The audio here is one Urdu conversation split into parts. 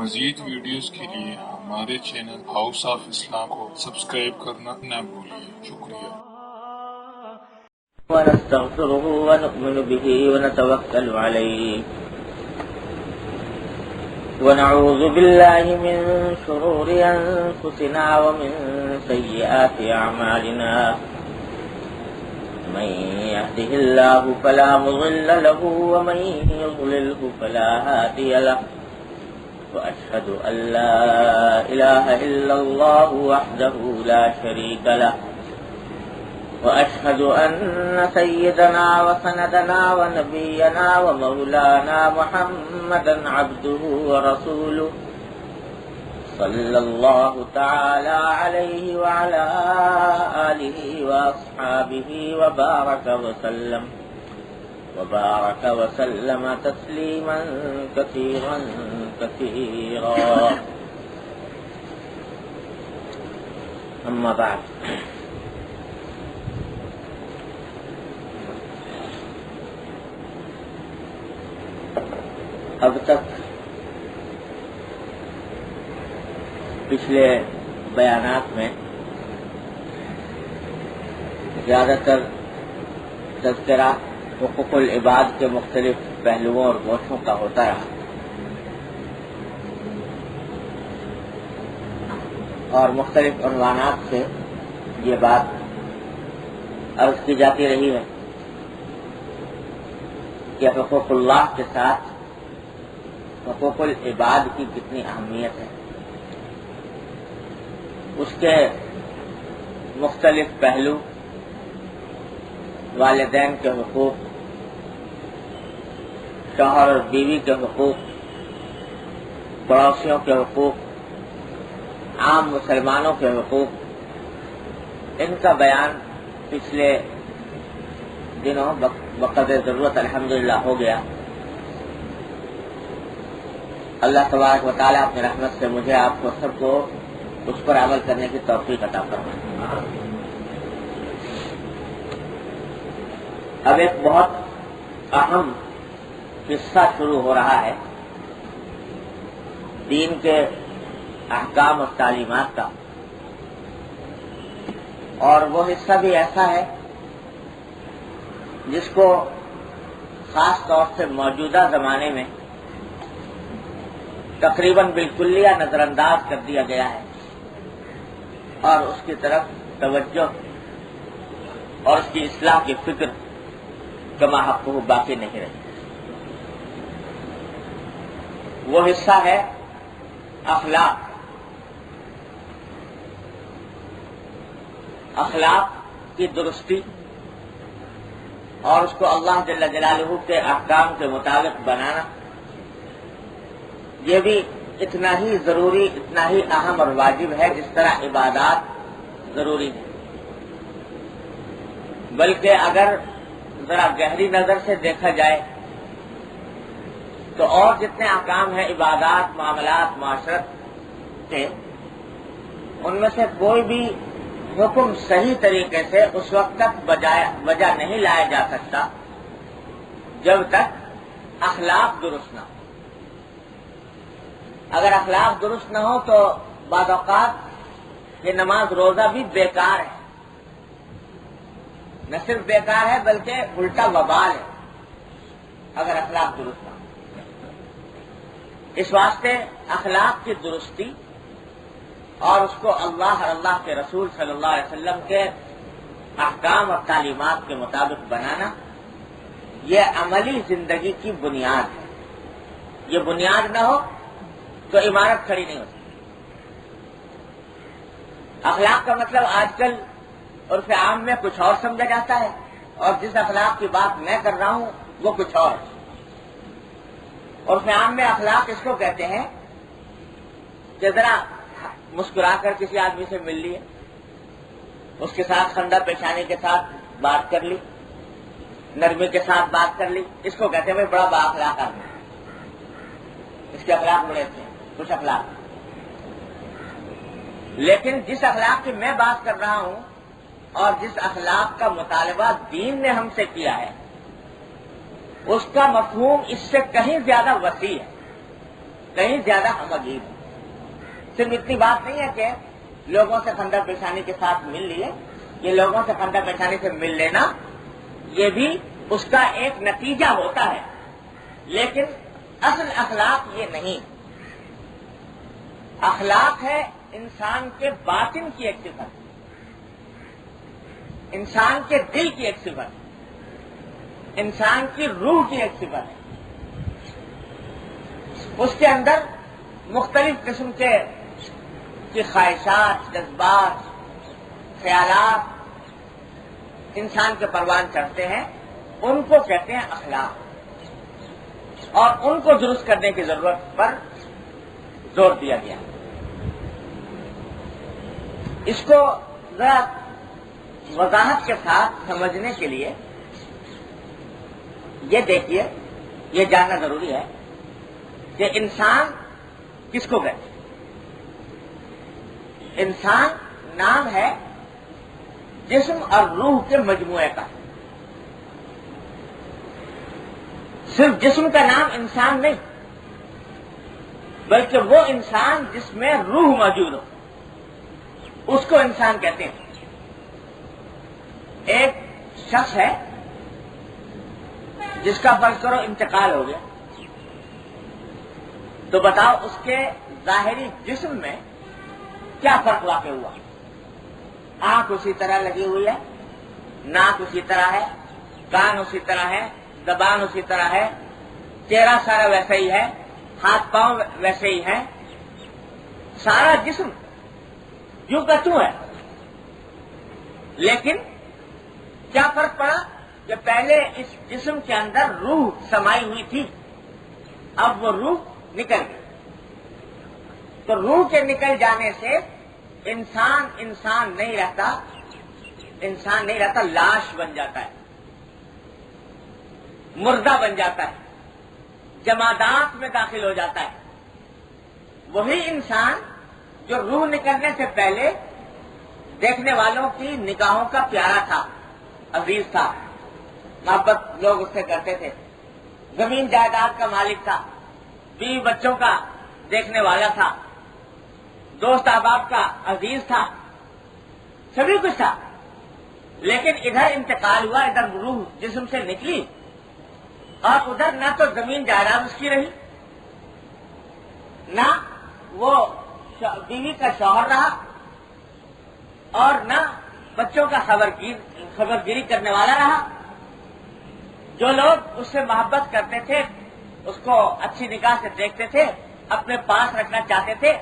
مزید ویڈیوز کے لیے ہمارے چینل ہاؤس آف اسلام کو سبسکرائب کرنا نہ بھولیے۔ شکریہ۔ ونستغفره ونؤمن به ونتوكل عليه ونعوذ بالله من شرور أنفسنا ومن سيئات أعمالنا من يهده الله فلا مضل له ومن يضلله فلا هادي له وأشهد أن لا إله إلا الله وحده لا شريك له وأشهد أن سيدنا وسندنا ونبينا ومولانا محمدا عبده ورسوله صلى الله تعالى عليه وعلى آله وأصحابه وبارك وسلم تسليما كثيرا كثيرا. أما بعد، اب تک پچھلے بیانات میں زیادہ تر تذکرہ حقوق العباد کے مختلف پہلوؤں اور گوشوں کا ہوتا رہا، اور مختلف عنوانات سے یہ بات عرض کی جاتی رہی ہے کہ حقوق اللہ کے ساتھ حقوق العباد کی کتنی اہمیت ہے، اس کے مختلف پہلو، والدین کے حقوق، شوہر اور بیوی کے حقوق، پڑوسیوں کے حقوق، عام مسلمانوں کے حقوق، ان کا بیان پچھلے دنوں بقدر ضرورت الحمدللہ ہو گیا۔ اللہ تبارک و تعالیٰ اپنی رحمت سے مجھے، آپ کو، سب کو اس پر عمل کرنے کی توفیق عطا فرمائے۔ اب ایک بہت اہم قصہ شروع ہو رہا ہے دین کے احکام اور تعلیمات کا، اور وہ حصہ بھی ایسا ہے جس کو خاص طور سے موجودہ زمانے میں تقریباً بالکلیہ نظر انداز کر دیا گیا ہے، اور اس کی طرف توجہ اور اس کی اصلاح کی فکر کما حق باقی نہیں رہی۔ وہ حصہ ہے اخلاق کی درستی، اور اس کو اللہ جل جلالہ کے احکام کے مطابق بنانا۔ یہ بھی اتنا ہی ضروری، اتنا ہی اہم اور واجب ہے جس طرح عبادات ضروری ہے، بلکہ اگر ذرا گہری نظر سے دیکھا جائے تو اور جتنے احکام ہیں عبادات، معاملات، معاشرت کے، ان میں سے کوئی بھی حکم صحیح طریقے سے اس وقت تک بجا نہیں لایا جا سکتا جب تک اخلاق درست نہ ہو۔ اگر اخلاق درست نہ ہو تو بعض اوقات یہ نماز روزہ بھی بیکار ہے، نہ صرف بیکار ہے بلکہ الٹا وبال ہے اگر اخلاق درست نہ ہو۔ اس واسطے اخلاق کی درستی اور اس کو اللہ اور اللہ کے رسول صلی اللہ علیہ وسلم کے احکام اور تعلیمات کے مطابق بنانا، یہ عملی زندگی کی بنیاد ہے۔ یہ بنیاد نہ ہو تو عمارت کھڑی نہیں ہوتی۔ اخلاق کا مطلب آج کل عرف عام میں کچھ اور سمجھا جاتا ہے، اور جس اخلاق کی بات میں کر رہا ہوں وہ کچھ اور ہے۔ عرف عام میں اخلاق اس کو کہتے ہیں کہ ذرا مسکرا کر کسی آدمی سے مل لیے، اس کے ساتھ خندہ پیشانی کے ساتھ بات کر لی، نرمی کے ساتھ بات کر لی، اس کو کہتے ہیں بھائی بڑا با اخلاق آدمی، اس کے اخلاق بڑے اچھے ہیں، کچھ اخلاق۔ لیکن جس اخلاق کی میں بات کر رہا ہوں اور جس اخلاق کا مطالبہ دین نے ہم سے کیا ہے، اس کا مفہوم اس سے کہیں زیادہ وسیع ہے۔ کہیں زیادہ ہمگیر ہے۔ صرف اتنی بات نہیں ہے کہ لوگوں سے خندہ پیشانی کے ساتھ مل لیے، یہ لوگوں سے خندہ پیشانی سے مل لینا یہ بھی اس کا ایک نتیجہ ہوتا ہے، لیکن اصل اخلاق یہ نہیں۔ اخلاق ہے انسان کے باطن کی ایک صفت، انسان کے دل کی ایک صفت، انسان کی روح کی ایک صفت ہے۔ اس کے اندر مختلف قسم کے خواہشات، جذبات، خیالات انسان کے پروان چڑھتے ہیں، ان کو کہتے ہیں اخلاق، اور ان کو درست کرنے کی ضرورت پر زور دیا گیا۔ اس کو ذرا وضاحت کے ساتھ سمجھنے کے لیے یہ دیکھیے، یہ جاننا ضروری ہے کہ انسان کس کو کہتے ہیں۔ انسان نام ہے جسم اور روح کے مجموعے کا۔ صرف جسم کا نام انسان نہیں، بلکہ وہ انسان جس میں روح موجود ہو اس کو انسان کہتے ہیں۔ ایک شخص ہے جس کا فرض کرو انتقال ہو گیا، تو بتاؤ اس کے ظاہری جسم میں کیا فرق واقع ہوا؟ آنکھ اسی طرح لگی ہوئی ہے، ناک اسی طرح ہے، کان اسی طرح ہے، زبان اسی طرح ہے، چہرہ سارا ویسا ہی ہے، ہاتھ پاؤں ویسے ہی ہیں، سارا جسم یوں کا توں ہے۔ لیکن کیا فرق پڑا کہ پہلے اس جسم کے اندر روح سمائی ہوئی تھی، اب وہ روح نکل گئی۔ تو روح کے نکل جانے سے انسان نہیں رہتا، لاش بن جاتا ہے، مردہ بن جاتا ہے، جمادات میں داخل ہو جاتا ہے۔ وہی انسان جو روح نکلنے سے پہلے دیکھنے والوں کی نگاہوں کا پیارا تھا، عزیز تھا، محبت لوگ اس سے کرتے تھے، زمین جائیداد کا مالک تھا، بیوی بچوں کا دیکھنے والا تھا، دوست احباب کا عزیز تھا، سبھی کچھ تھا۔ لیکن ادھر انتقال ہوا، ادھر روح جسم سے نکلی، اور ادھر نہ تو زمین جائیداد اس کی رہی، نہ وہ بیوی کا شوہر رہا، اور نہ بچوں کا خبرگیری کرنے والا رہا۔ جو لوگ اس سے محبت کرتے تھے، اس کو اچھی نگاہ سے دیکھتے تھے، اپنے پاس رکھنا چاہتے تھے،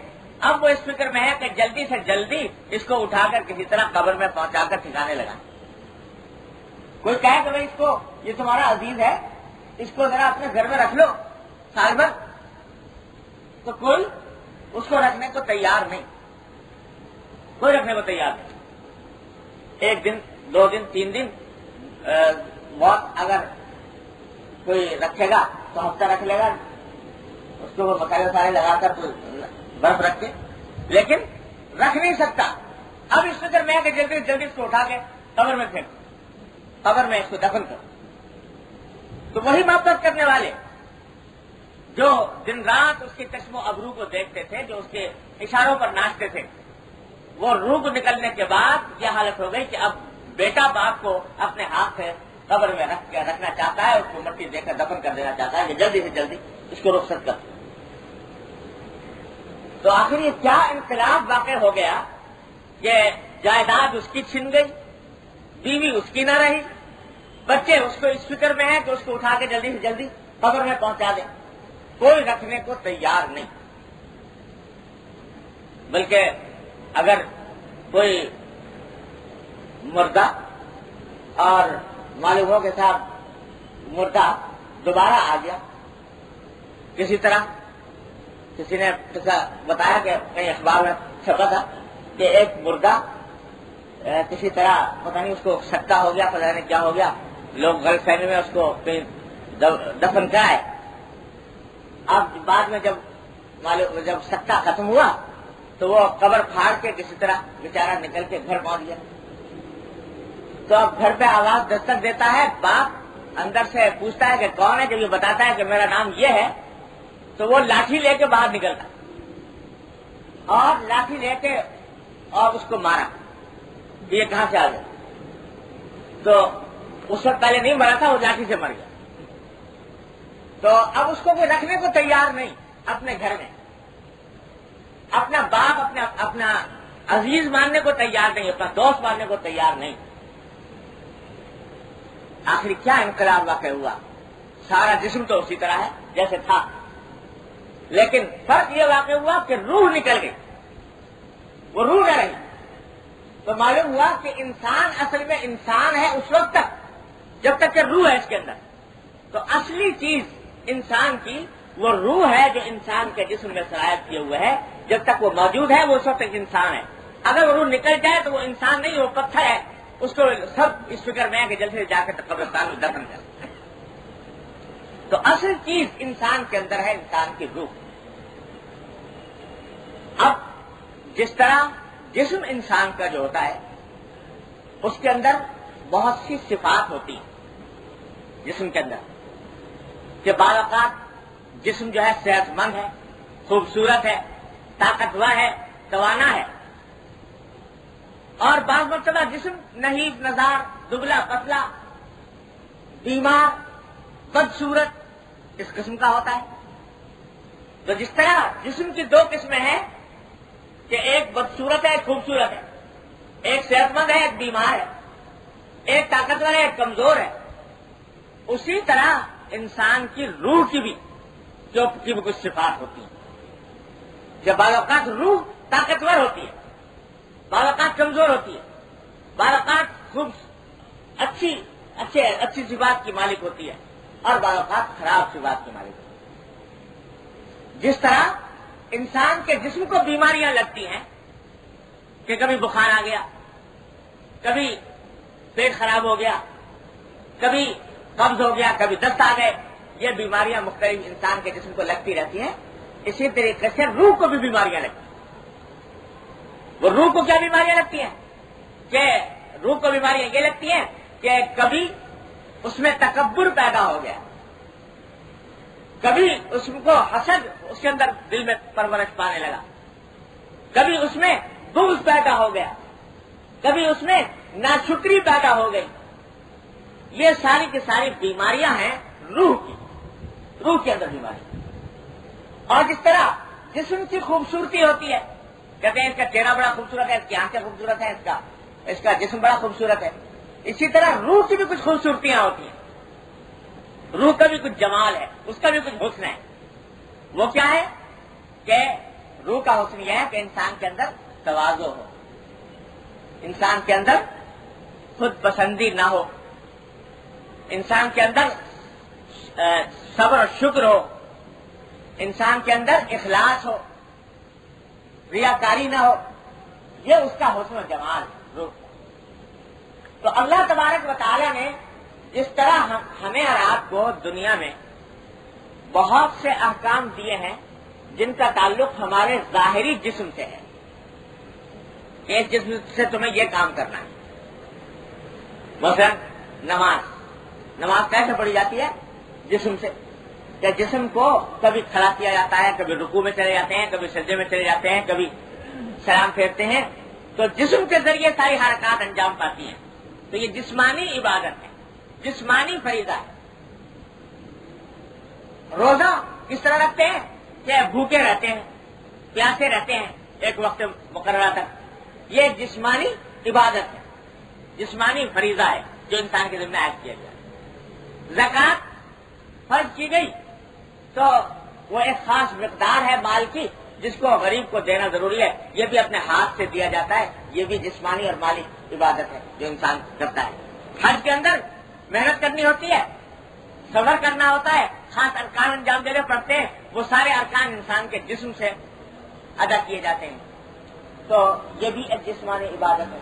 اب وہ اس فکر میں ہے کہ جلدی سے جلدی اس کو اٹھا کر کسی طرح قبر میں پہنچا کر ٹھکانے لگا۔ کوئی کہے کہ بھائی اس کو، یہ تمہارا عزیز ہے، اس کو ذرا اپنے گھر میں رکھ لو سال بھر، تو کوئی اس کو رکھنے کو تیار نہیں، کوئی رکھنے کو تیار نہیں۔ ایک دن، 2 دن، 3 دن، بہت اگر کوئی رکھے گا تو ہفتہ رکھ لے گا، اس کو وہ مسالے وسالے لگا کر برف رکھ کے، لیکن رکھ نہیں سکتا۔ اب اس فکر میں ہے کہ جلدی جلدی اس کو اٹھا کے قبر میں پھینک، قبر میں اس کو دفن کر۔ تو وہی محبت کرنے والے جو دن رات اس کے چشم و ابرو کو دیکھتے تھے، جو اس کے اشاروں پر ناچتے تھے، وہ روح کو نکلنے کے بعد یہ حالت ہو گئی کہ اب بیٹا باپ کو اپنے ہاتھ سے قبر میں رکھنا چاہتا ہے، اس کو مٹی دے کر دفن کر دینا چاہتا ہے کہ جلدی سے جلدی اس کو رخصت کر۔ تو آخر یہ کیا انقلاب واقع ہو گیا کہ جائیداد اس کی چھن گئی، بیوی اس کی نہ رہی، بچے اس کو اس فکر میں ہیں کہ اس کو اٹھا کے جلدی سے جلدی قبر میں پہنچا دیں، کوئی رکھنے کو تیار نہیں۔ بلکہ اگر کوئی مردہ اور معلوم ہو کے ساتھ مردہ دوبارہ آ گیا، کسی طرح کسی نے بتایا کہ کہیں اخبار میں چھپا تھا کہ ایک مردہ کسی طرح پتہ نہیں اس کو سکتا ہو گیا، پتہ نہیں کیا ہو گیا، لوگ غلط فہمی میں اس کو کہیں دفن کرائے۔ اب بعد میں جب سکتا ختم ہوا تو وہ قبر پھاڑ کے کسی طرح بیچارہ نکل کے گھر پہنچ گیا۔ تو اب گھر پہ آواز دستک دیتا ہے، باپ اندر سے پوچھتا ہے کہ کون ہے، جب یہ بتاتا ہے کہ میرا نام یہ ہے، تو وہ لاٹھی لے کے باہر نکلتا اور لاٹھی لے کے اور اس کو مارا، یہ کہاں سے آ گیا؟ تو اس وقت پہلے نہیں مرا تھا، وہ لاٹھی سے مر گیا. تو اب اس کو کوئی رکھنے کو تیار نہیں اپنے گھر میں، اپنا باپ اپنا عزیز ماننے کو تیار نہیں، اپنا دوست ماننے کو تیار نہیں. آخری کیا انقلاب واقع ہوا؟ سارا جسم تو اسی طرح ہے جیسے تھا، لیکن فرق یہ واقع ہوا کہ روح نکل گئی، وہ روح نہ رہی. تو معلوم ہوا کہ انسان اصل میں انسان ہے اس وقت تک جب تک کہ روح ہے اس کے اندر. تو اصلی چیز انسان کی وہ روح ہے جو انسان کے جسم میں سرایت کیے ہوئے ہے. جب تک وہ موجود ہے وہ اس وقت تک انسان ہے. اگر وہ روح نکل جائے تو وہ انسان نہیں، وہ پتھر ہے. اس کو سب اس فکر میں ہے کہ جلد سے جا کے قبرستان میں دفن کر. تو اصل چیز انسان کے اندر ہے، انسان کی روح. اب جس طرح جسم انسان کا جو ہوتا ہے اس کے اندر بہت سی صفات ہوتی ہیں جسم کے اندر، کہ بعض اوقات جسم جو ہے صحت مند ہے، خوبصورت ہے، طاقتور ہے، توانا ہے، اور بعض مرتبہ جسم نحیف نزار، دبلا پتلا، بیمار، بدصورت اس قسم کا ہوتا ہے. تو جس طرح جسم کی دو قسمیں ہیں کہ ایک بدصورت ہے، ایک خوبصورت ہے، ایک صحت مند ہے، ایک بیمار ہے، ایک طاقتور ہے، ایک کمزور ہے، اسی طرح انسان کی روح کی بھی کچھ صفات ہوتی ہیں. جب بعض اوقات روح طاقتور ہوتی ہے، بعض اوقات کمزور ہوتی ہے، بعض اوقات خوب اچھی صفات کی مالک ہوتی ہے، اور بعض اوقات خراب صفات کی مالک ہوتی ہے. جس طرح انسان کے جسم کو بیماریاں لگتی ہیں کہ کبھی بخار آ گیا، کبھی پیٹ خراب ہو گیا، کبھی قبض ہو گیا، کبھی دست آ گئے، یہ بیماریاں مختلف انسان کے جسم کو لگتی رہتی ہیں. اسی طریقے سے روح کو بھی بیماریاں لگتی ہیں. وہ روح کو کیا بیماریاں لگتی ہیں؟ کہ روح کو بیماریاں یہ لگتی ہیں کہ کبھی اس میں تکبر پیدا ہو گیا، کبھی اس کو حسد اس کے اندر دل میں پرورش پانے لگا، کبھی اس میں بغض پیدا ہو گیا، کبھی اس میں ناشکری پیدا ہو گئی. یہ ساری کی ساری بیماریاں ہیں روح کی، روح کے اندر بیماری. اور جس طرح جسم کی خوبصورتی ہوتی ہے، کہتے ہیں اس کا چہرہ بڑا خوبصورت ہے، اس کی آنکھیں خوبصورت ہیں، اس کا جسم بڑا خوبصورت ہے، اسی طرح روح کی بھی کچھ خوبصورتیاں ہوتی ہیں. روح کا بھی کچھ جمال ہے، اس کا بھی کچھ حسن ہے. وہ کیا ہے کہ روح کا حسن یہ ہے کہ انسان کے اندر تواضع ہو، انسان کے اندر خود پسندی نہ ہو، انسان کے اندر صبر و شکر ہو، انسان کے اندر اخلاص ہو، ریاکاری نہ ہو. یہ اس کا حسن و جمال روح. تو اللہ تبارک و تعالی نے جس طرح ہمیں اور آپ کو دنیا میں بہت سے احکام دیے ہیں جن کا تعلق ہمارے ظاہری جسم سے ہے، کہ اس جسم سے تمہیں یہ کام کرنا ہے. مثلا نماز کیسے پڑھی جاتی ہے؟ جسم سے. کہ جسم کو کبھی کھڑا کیا جاتا ہے، کبھی رکوع میں چلے جاتے ہیں، کبھی سجدے میں چلے جاتے ہیں، کبھی سلام پھیرتے ہیں. تو جسم کے ذریعے ساری حرکات انجام پاتی ہیں. تو یہ جسمانی عبادت ہے، جسمانی فریضہ ہے. روزہ کس طرح رکھتے ہیں کہ بھوکے رہتے ہیں، پیاسے رہتے ہیں ایک وقت مقررہ تک. یہ جسمانی عبادت ہے، جسمانی فریضہ ہے جو انسان کے ذمہ عائد کیا گیا. زکوٰۃ فرض کی گئی تو وہ ایک خاص مقدار ہے مال کی جس کو غریب کو دینا ضروری ہے. یہ بھی اپنے ہاتھ سے دیا جاتا ہے. یہ بھی جسمانی اور مالی عبادت ہے جو انسان کرتا ہے. حج کے اندر محنت کرنی ہوتی ہے، صبر کرنا ہوتا ہے، خاص ارکان انجام دینے پڑتے ہیں. وہ سارے ارکان انسان کے جسم سے ادا کیے جاتے ہیں. تو یہ بھی ایک جسمانی عبادت ہے.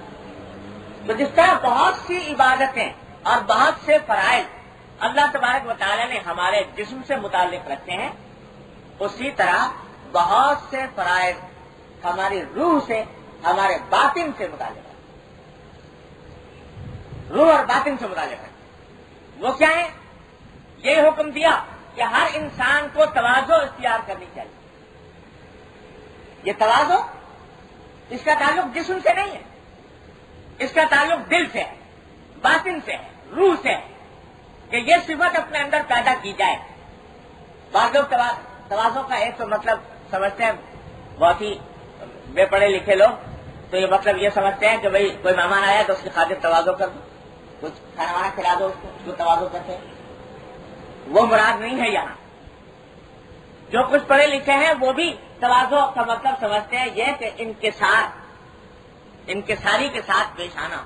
تو جس طرح بہت سی عبادتیں اور بہت سے فرائض اللہ تبارک و تعالی نے ہمارے جسم سے متعلق رکھے ہیں، اسی طرح بہت سے فرائض ہماری روح سے، ہمارے باطن سے متعلق ہے. روح اور باطن سے متعلق ہے. وہ کیا ہے؟ یہ حکم دیا کہ ہر انسان کو تواضع اختیار کرنی چاہیے. یہ تواضع اس کا تعلق جسم سے نہیں ہے، اس کا تعلق دل سے ہے، باطن سے ہے، روح سے ہے، کہ یہ صفت اپنے اندر پیدا کی جائے. بعض لوگ تواضع کا ایک تو مطلب سمجھتے ہیں، بہت ہی بے پڑھے لکھے لوگ تو یہ مطلب یہ سمجھتے ہیں کہ بھئی کوئی مہمان آیا تو اس کی خاطر تواضع کر دو، کچھ کھانا وانا کھلا دو، اس کو تواضع کرتے ہیں. وہ مراد نہیں ہے. یہاں جو کچھ پڑھے لکھے ہیں وہ بھی تواضع کا مطلب سمجھتے ہیں یہ کہ انکساری کے ساتھ پیش آنا.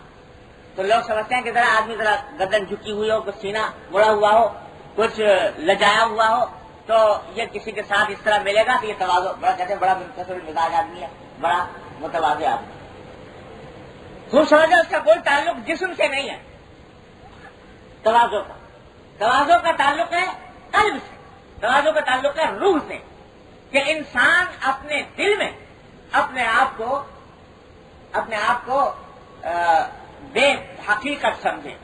تو لوگ سمجھتے ہیں کہ ذرا آدمی ذرا گردن جھکی ہوئی ہو، کچھ سینہ مڑا ہوا ہو، کچھ لجایا ہوا ہو تو یہ کسی کے ساتھ اس طرح ملے گا تو یہ تواضع. بڑا کہتے ہیں بڑا منکسر مزاج آدمی ہے، بڑا متواضع آدمی. خوب سمجھے اس کا کوئی تعلق جسم سے نہیں ہے. تواضع کا تعلق ہے قلب سے، تواضع کا تعلق ہے روح سے، کہ انسان اپنے دل میں اپنے آپ کو بے حقیقت سمجھے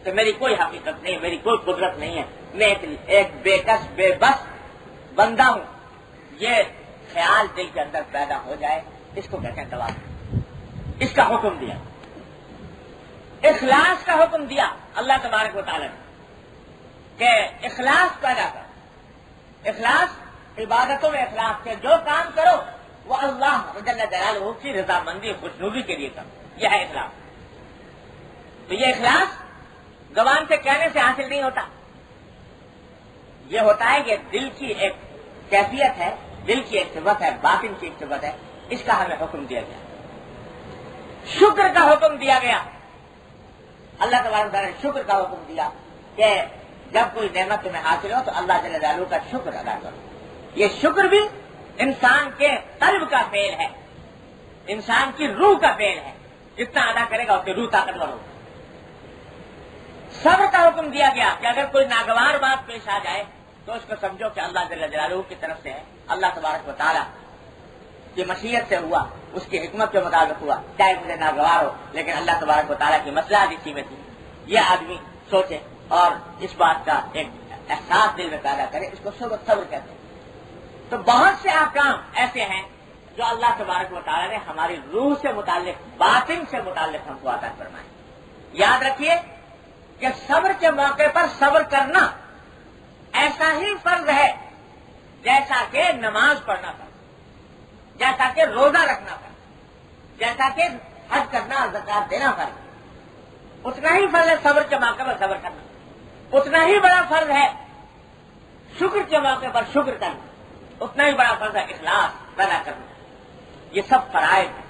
کہ میری کوئی حقیقت نہیں، میری کوئی قدرت نہیں ہے، میں ایک بے کس بے بس بندہ ہوں. یہ خیال دل کے اندر پیدا ہو جائے، اس کو کہتے ہیں تواضع. اس کا حکم دیا، اخلاص کا حکم دیا اللہ تبارک و تعالی نے کہ اخلاص پیدا کر. اخلاص عبادتوں میں اخلاص کے جو کام کرو وہ اللہ جل جلالہ کی رضامندی خوشنودی کے لیے کرو. یہ ہے اخلاص. تو یہ اخلاص زبان سے کہنے سے حاصل نہیں ہوتا. یہ ہوتا ہے کہ دل کی ایک کیفیت ہے، دل کی ایک صفت ہے، باطن کی ایک صفت ہے. اس کا ہمیں حکم دیا گیا. شکر کا حکم دیا گیا. اللہ تبارک تعالیٰ نے شکر کا حکم دیا کہ جب کوئی نعمت تمہیں حاصل ہو تو اللہ جل جلالہ کا شکر ادا کرو. یہ شکر بھی انسان کے قلب کا فعل ہے، انسان کی روح کا فعل ہے. جتنا ادا کرے گا اس کی روح طاقتور ہوگی. صبر کا حکم دیا گیا کہ اگر کوئی ناگوار بات پیش آ جائے تو اس کو سمجھو کہ اللہ جل جلالہ کی طرف سے ہے، اللہ تبارک و تعالیٰ کی مشیت سے ہوا، اس کی حکمت کے مطابق ہوا، چاہے مجھے ناگوار ہو لیکن اللہ تبارک و تعالیٰ کی مصلحت اسی میں تھی. یہ آدمی سوچے اور اس بات کا ایک احساس دل میں پیدا کرے، اس کو صبر کہتے ہیں. تو بہت سے احکام ایسے ہیں جو اللہ تبارک و تعالیٰ نے ہماری روح سے متعلق، باطن سے متعلق ہم کو عطا فرمائے. یاد رکھیے کہ صبر کے موقع پر صبر کرنا ایسا ہی فرض ہے جیسا کہ نماز پڑھنا فرض، جیسا کہ روزہ رکھنا فرض، جیسا کہ حج کرنا، زکات دینا فرض. اتنا ہی فرض ہے صبر کے موقع پر صبر کرنا. اتنا ہی بڑا فرض ہے شکر کے موقع پر شکر کرنا. اتنا ہی بڑا فرض ہے اخلاص پیدا کرنا. یہ سب فرائض ہیں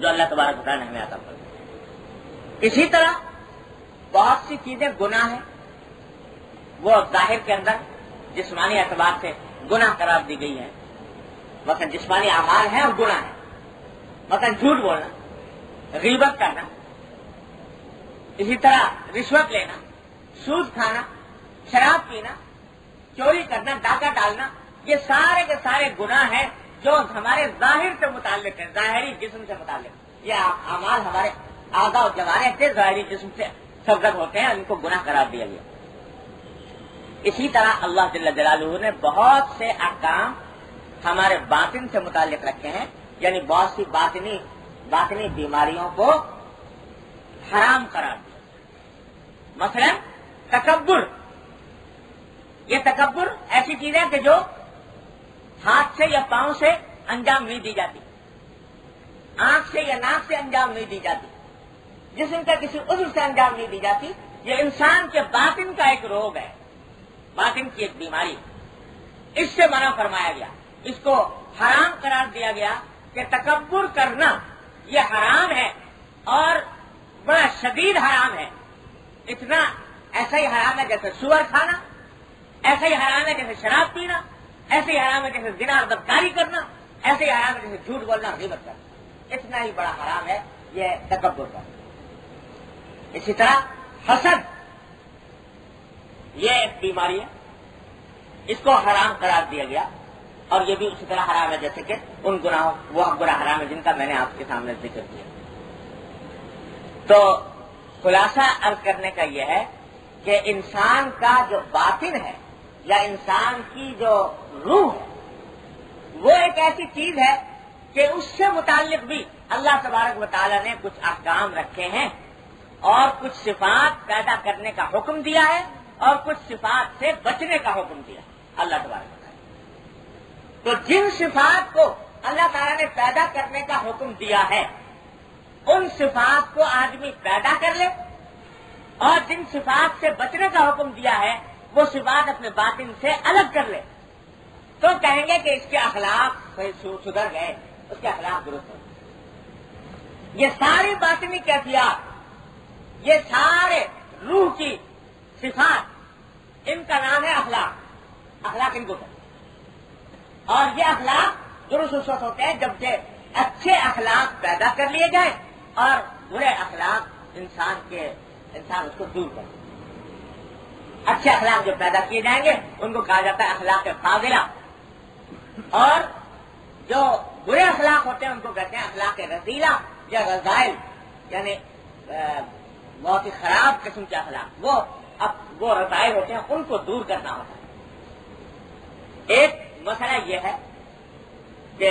جو اللہ تبارک و تعالیٰ نے ہمیں عطا فرمائے. اسی طرح بہت سی چیزیں گناہ ہیں، وہ ظاہر کے اندر جسمانی اعتبار سے گناہ قرار دی گئی ہے. مثلا جسمانی اعمال ہیں اور گناہ ہیں. مثلا جھوٹ بولنا، غیبت کرنا، اسی طرح رشوت لینا، سود کھانا، شراب پینا، چوری کرنا، ڈاکہ ڈالنا، یہ سارے کے سارے گناہ ہیں جو ہمارے ظاہر سے متعلق ہیں، ظاہری جسم سے متعلق. یہ اعمال ہمارے اعضاء و جوارح کے ظاہری جسم سے سرگرم ہوتے ہیں، ان کو گناہ قرار دیا گیا. اسی طرح اللہ جل جلالہ نے بہت سے احکام ہمارے باطن سے متعلق رکھے ہیں، یعنی بہت سی باطنی بیماریوں کو حرام قرار دیا. مثلا تکبر. یہ تکبر ایسی چیز ہے کہ جو ہاتھ سے یا پاؤں سے انجام نہیں دی جاتی، آنکھ سے یا ناک سے انجام نہیں دی جاتی، جسم کا کسی عضو سے انجام نہیں دی جاتی. یہ انسان کے باطن کا ایک روگ ہے، باطن کی ایک بیماری. اس سے منع فرمایا گیا، اس کو حرام قرار دیا گیا کہ تکبر کرنا یہ حرام ہے اور بڑا شدید حرام ہے. اتنا ایسا ہی حرام ہے جیسے سور کھانا، ایسا ہی حرام ہے جیسے شراب پینا، ایسے ہی حرام ہے جیسے زنا اور بدکاری کرنا، ایسے ہی حرام ہے جیسے جھوٹ بولنا، غیبت کرنا. اتنا ہی بڑا حرام ہے یہ تکبر کا. اسی طرح حسد، یہ ایک بیماری ہے، اس کو حرام قرار دیا گیا اور یہ بھی اسی طرح حرام ہے جیسے کہ ان گناہوں وہ گناہ حرام ہے جن کا میں نے آپ کے سامنے ذکر کیا. تو خلاصہ عرض کرنے کا یہ ہے کہ انسان کا جو باطن ہے یا انسان کی جو روح ہے وہ ایک ایسی چیز ہے کہ اس سے متعلق بھی اللہ تبارک و تعالیٰ نے کچھ احکام رکھے ہیں اور کچھ صفات پیدا کرنے کا حکم دیا ہے اور کچھ صفات سے بچنے کا حکم دیا ہے اللہ تبارک و تعالیٰ۔ تو جن صفات کو اللہ تعالیٰ نے پیدا کرنے کا حکم دیا ہے ان صفات کو آدمی پیدا کر لے، اور جن صفات سے بچنے کا حکم دیا ہے وہ صفات اپنے باطن سے الگ کر لے، تو کہیں گے کہ اس کے اخلاق سدھر گئے، اس کے اخلاق درست ہو گئے۔ یہ ساری باطنی کیفیات، یہ سارے روح کی صفات، ان کا نام ہے اخلاق۔ اخلاق ان کو کہتے ہیں، اور یہ اخلاق درست اس وقت ہوتے ہیں جبکہ اچھے اخلاق پیدا کر لیے جائیں اور برے اخلاق انسان اس کو دور کر دے۔ اچھے اخلاق جو پیدا کیے جائیں گے ان کو کہا جاتا ہے اخلاق فاضلہ، اور جو برے اخلاق ہوتے ہیں ان کو کہتے ہیں اخلاق رذیلہ یا رذائل، یعنی بہت ہی خراب قسم کے اخلاق، وہ رذائل ہوتے ہیں، ان کو دور کرنا ہوتا ہے۔ ایک مسئلہ یہ ہے کہ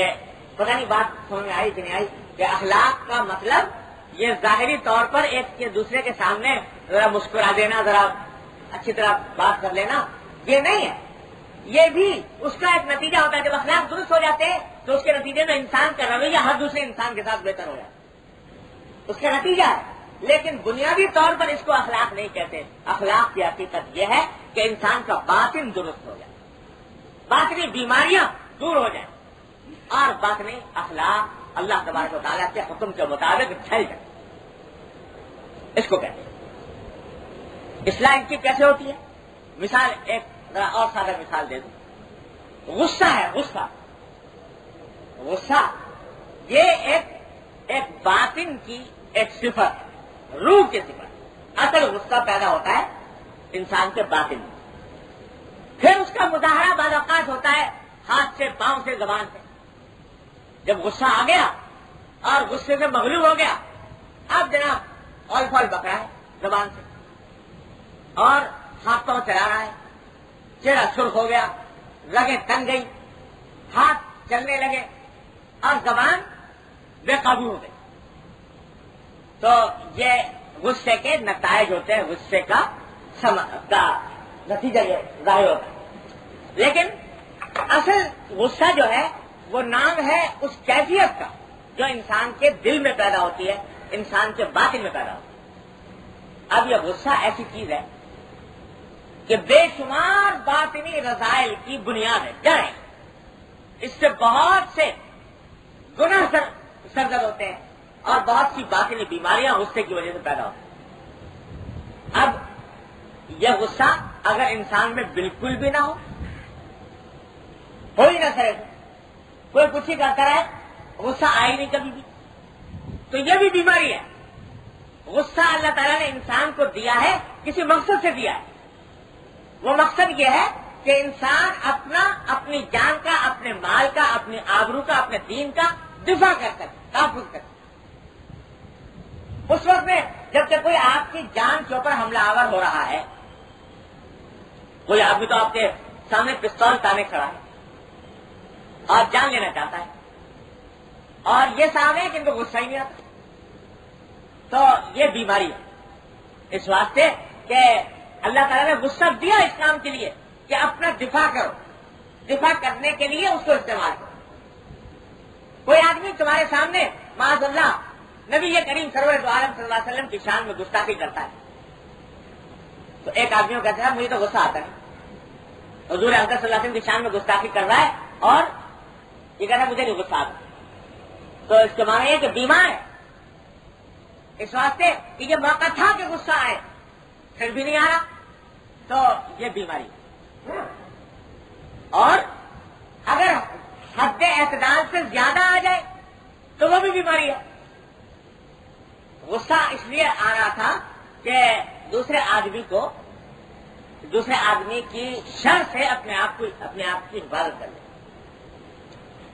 پتہ نہیں بات سمجھ میں آئی کہ نہیں آئی کہ اخلاق کا مطلب یہ ظاہری طور پر ایک کے دوسرے کے سامنے ذرا مسکرا دینا، ذرا اچھی طرح بات کر لینا، یہ نہیں ہے۔ یہ بھی اس کا ایک نتیجہ ہوتا ہے۔ جب اخلاق درست ہو جاتے ہیں تو اس کے نتیجے میں انسان کا رویہ ہر دوسرے انسان کے ساتھ بہتر ہو جاتا ہے، اس کا نتیجہ ہے۔ لیکن بنیادی طور پر اس کو اخلاق نہیں کہتے۔ اخلاق کی حقیقت یہ ہے کہ انسان کا باطن درست ہو جائے، باطنی بیماریاں دور ہو جائیں، اور باطنی اخلاق اللہ تبارک و تعالیٰ کے حکم کے مطابق ڈھل جائے، اس کو کہتے ہیں۔ اصلاح ان کی کیسے ہوتی ہے؟ مثال ایک ذرا اور سادہ مثال دے دوں۔ غصہ ہے، غصہ یہ ایک باطن کی ایک صفت ہے، روح کی صفت۔ اصل غصہ پیدا ہوتا ہے انسان کے باطن میں، پھر اس کا مظاہرہ بعض اوقات ہوتا ہے ہاتھ سے، پاؤں سے، زبان سے۔ جب غصہ آ گیا اور غصے سے مغلوب ہو گیا، اب جناب اول فول بک رہا ہے زبان سے، اور ہاتھ پاؤں چلا رہا ہے، چہرہ سرخ ہو گیا، رگیں تن گئی، ہاتھ چلنے لگے اور زبان بے قابو ہو گئی۔ تو یہ غصے کے نتائج ہوتے ہیں، غصے کا نتیجہ یہ ظاہر ہوتا ہے۔ لیکن اصل غصہ جو ہے وہ نام ہے اس کیفیت کا جو انسان کے دل میں پیدا ہوتی ہے، انسان کے باطن میں پیدا ہوتی ہے۔ اب یہ غصہ ایسی چیز ہے کہ بے شمار باطنی رذائل کی بنیاد ہے، جڑ ہے۔ اس سے بہت سے گناہ سرزد ہوتے ہیں اور بہت سی باطنی بیماریاں غصے کی وجہ سے پیدا ہوتی ہیں۔ اب یہ غصہ اگر انسان میں بالکل بھی نہ ہو ہی نہ سرے، کوئی کچھ ہی کرتا رہے، غصہ آئی نہیں کبھی بھی، تو یہ بھی بیماری ہے۔ غصہ اللہ تعالیٰ نے انسان کو دیا ہے، کسی مقصد سے دیا ہے۔ وہ مقصد یہ ہے کہ انسان اپنی جان کا، اپنے مال کا، اپنی آبرو کا، اپنے دین کا دفاع کر سکے، تحفظ کر سکے۔ اس وقت میں جب کہ کوئی آپ کی جان کے اوپر حملہ آور ہو رہا ہے، کوئی آدمی تو آپ کے سامنے پستول تانے کھڑا ہے اور جان لینا چاہتا ہے، اور یہ صاحب ہے کہ ان کو غصہ ہی نہیں آتا، تو یہ بیماری ہے۔ اس واسطے کہ اللہ تعالیٰ نے غصہ دیا اس کام کے لیے کہ اپنا دفاع کرو، دفاع کرنے کے لیے اس کو استعمال کرو۔ کوئی آدمی تمہارے سامنے معاذ اللہ نبی کریم سرور دو عالم صلی اللہ علیہ وسلم کی شان میں گستاخی کرتا ہے، تو ایک آدمی کو کہتا ہے مجھے تو غصہ آتا ہے، حضور اقدس صلی اللہ علیہ وسلم کی شان میں گستاخی کر رہا ہے اور یہ کہتا ہے مجھے نہیں غصہ آتا، تو اس کے معنی یہ کہ بیمار ہے۔ اس واسطے کہ یہ موقع تھا کہ غصہ آئے، پھر بھی نہیں آ رہا، تو یہ بیماری ہے۔ اور اگر حد اعتدال سے زیادہ آ جائے تو وہ بھی بیماری ہے۔ غصہ اس لیے آ رہا تھا کہ دوسرے آدمی کی شر سے اپنے آپ کی حفاظت کر لے۔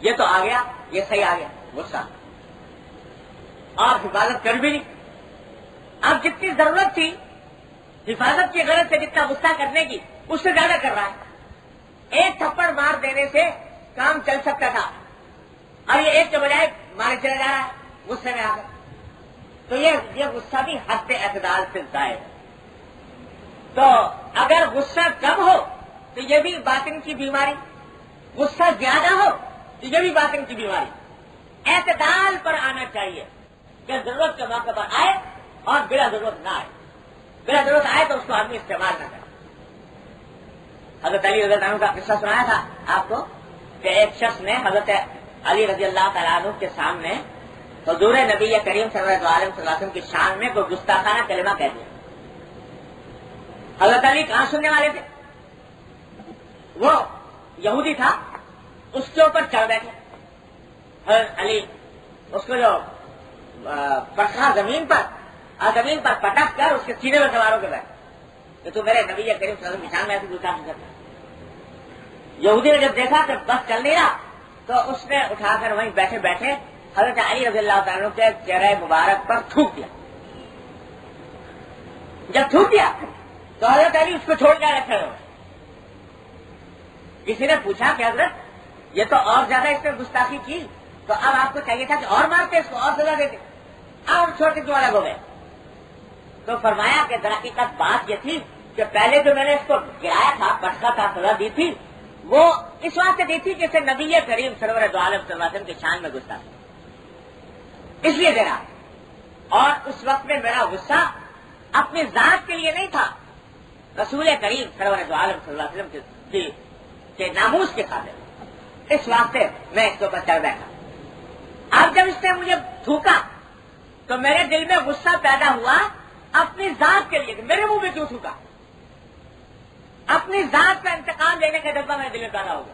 یہ تو آ گیا، یہ صحیح آ گیا غصہ، اور حفاظت کر بھی نہیں۔ اب جتنی ضرورت تھی حفاظت کی غرض سے جتنا غصہ کرنے کی، اس سے زیادہ کر رہا ہے، ایک تھپڑ مار دینے سے کام چل سکتا تھا، اور یہ ایک کے بجائے مارے چلا جا رہا ہے غصے میں آ کر. تو یہ غصہ بھی حد اعتدال سے زائد ہے. تو اگر غصہ کم ہو تو یہ بھی باطن کی بیماری، غصہ زیادہ ہو تو یہ بھی باطن کی بیماری. اعتدال پر آنا چاہیے کہ ضرورت کے موقع پر آئے اور بلا ضرورت نہ آئے. بلا ضرورت آئے تو اس کو آدمی استعمال نہ کرے. حضرت علی رضی اللہ عنہ کا قصہ سنایا تھا آپ کو کہ ایک شخص نے حضرت علی رضی اللہ تعالیٰ عنہ کے سامنے حضور نبی کریم صلی اللہ علیہ وسلم کی شان میں کوئی گستاخانہ کلمہ کہہ دیا. حضرت علی کہاں سننے والے تھے؟ وہ یہودی تھا، اس کے اوپر چڑھ بیٹھے. حضرت علی اس کو جو پٹھا زمین پر پٹک کر اس کے سینے میں سواروں کے بیٹھے کہ تو میرے نبی کریم صلی اللہ علیہ وسلم کی شان میں ایسی گستاخی کرتا. یہودی نے جب دیکھا کہ بس چل نہیں رہا تو اس نے اٹھا کر وہیں بیٹھے بیٹھے حضرت علی رضی اللہ تعالیٰ کے چہرے مبارک پر تھوک دیا. جب تھوک دیا تو حضرت علی اس کو چھوڑ کر رکھے ہوئے. کسی نے پوچھا کہ حضرت یہ تو اور زیادہ اس نے گستاخی کی، تو اب آپ کو چاہیے تھا کہ اور مارتے اس کو، اور سزا دیتے، اب چھوڑ کے کیوں الگ ہو گئے؟ تو فرمایا کہ درحقیقت بات یہ تھی کہ پہلے جو میں نے اس کو گرایا تھا، پٹکا تھا، سزا دی تھی، وہ اس واسطے دی تھی کہ نبی کریم سرور دو عالم صلی اللہ علیہ وسلم کی شان میں گستاخی اس لیے دینا. اور اس وقت میں میرا غصہ اپنی ذات کے لیے نہیں تھا، رسول کریم سرور دو عالم صلی اللہ علیہ وسلم کے ناموس کے خاطر. اس واسطے میں اس کے اوپر چڑھ بیٹھا. اب جب اس نے مجھے تھوکا تو میرے دل میں غصہ پیدا ہوا اپنی ذات کے لیے، میرے منہ میں کیوں تھوکا؟ اپنی ذات کا انتقام لینے کا جذبہ میرے دل میں پیدا ہو گیا.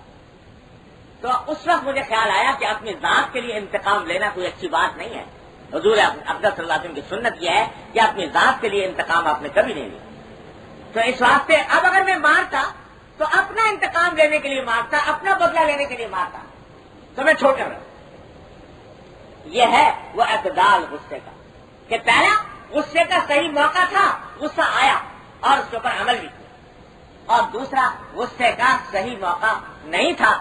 تو اس وقت مجھے خیال آیا کہ اپنی ذات کے لیے انتقام لینا کوئی اچھی بات نہیں ہے. حضور اقدس صلی اللہ علیہ وسلم کی سنت یہ ہے کہ اپنی ذات کے لیے انتقام آپ نے کبھی نہیں لیا. تو اس واسطے اب اگر میں مارتا تو اپنا انتقام لینے کے لیے مارتا، اپنا بدلہ لینے کے لیے مارتا، تو میں چھوڑ کر رہا. یہ ہے وہ اعتدال غصے کا کہ پہلا غصے کا صحیح موقع تھا، غصہ آیا اور اس کے اوپر عمل بھی کیا، اور دوسرا غصے کا صحیح موقع نہیں تھا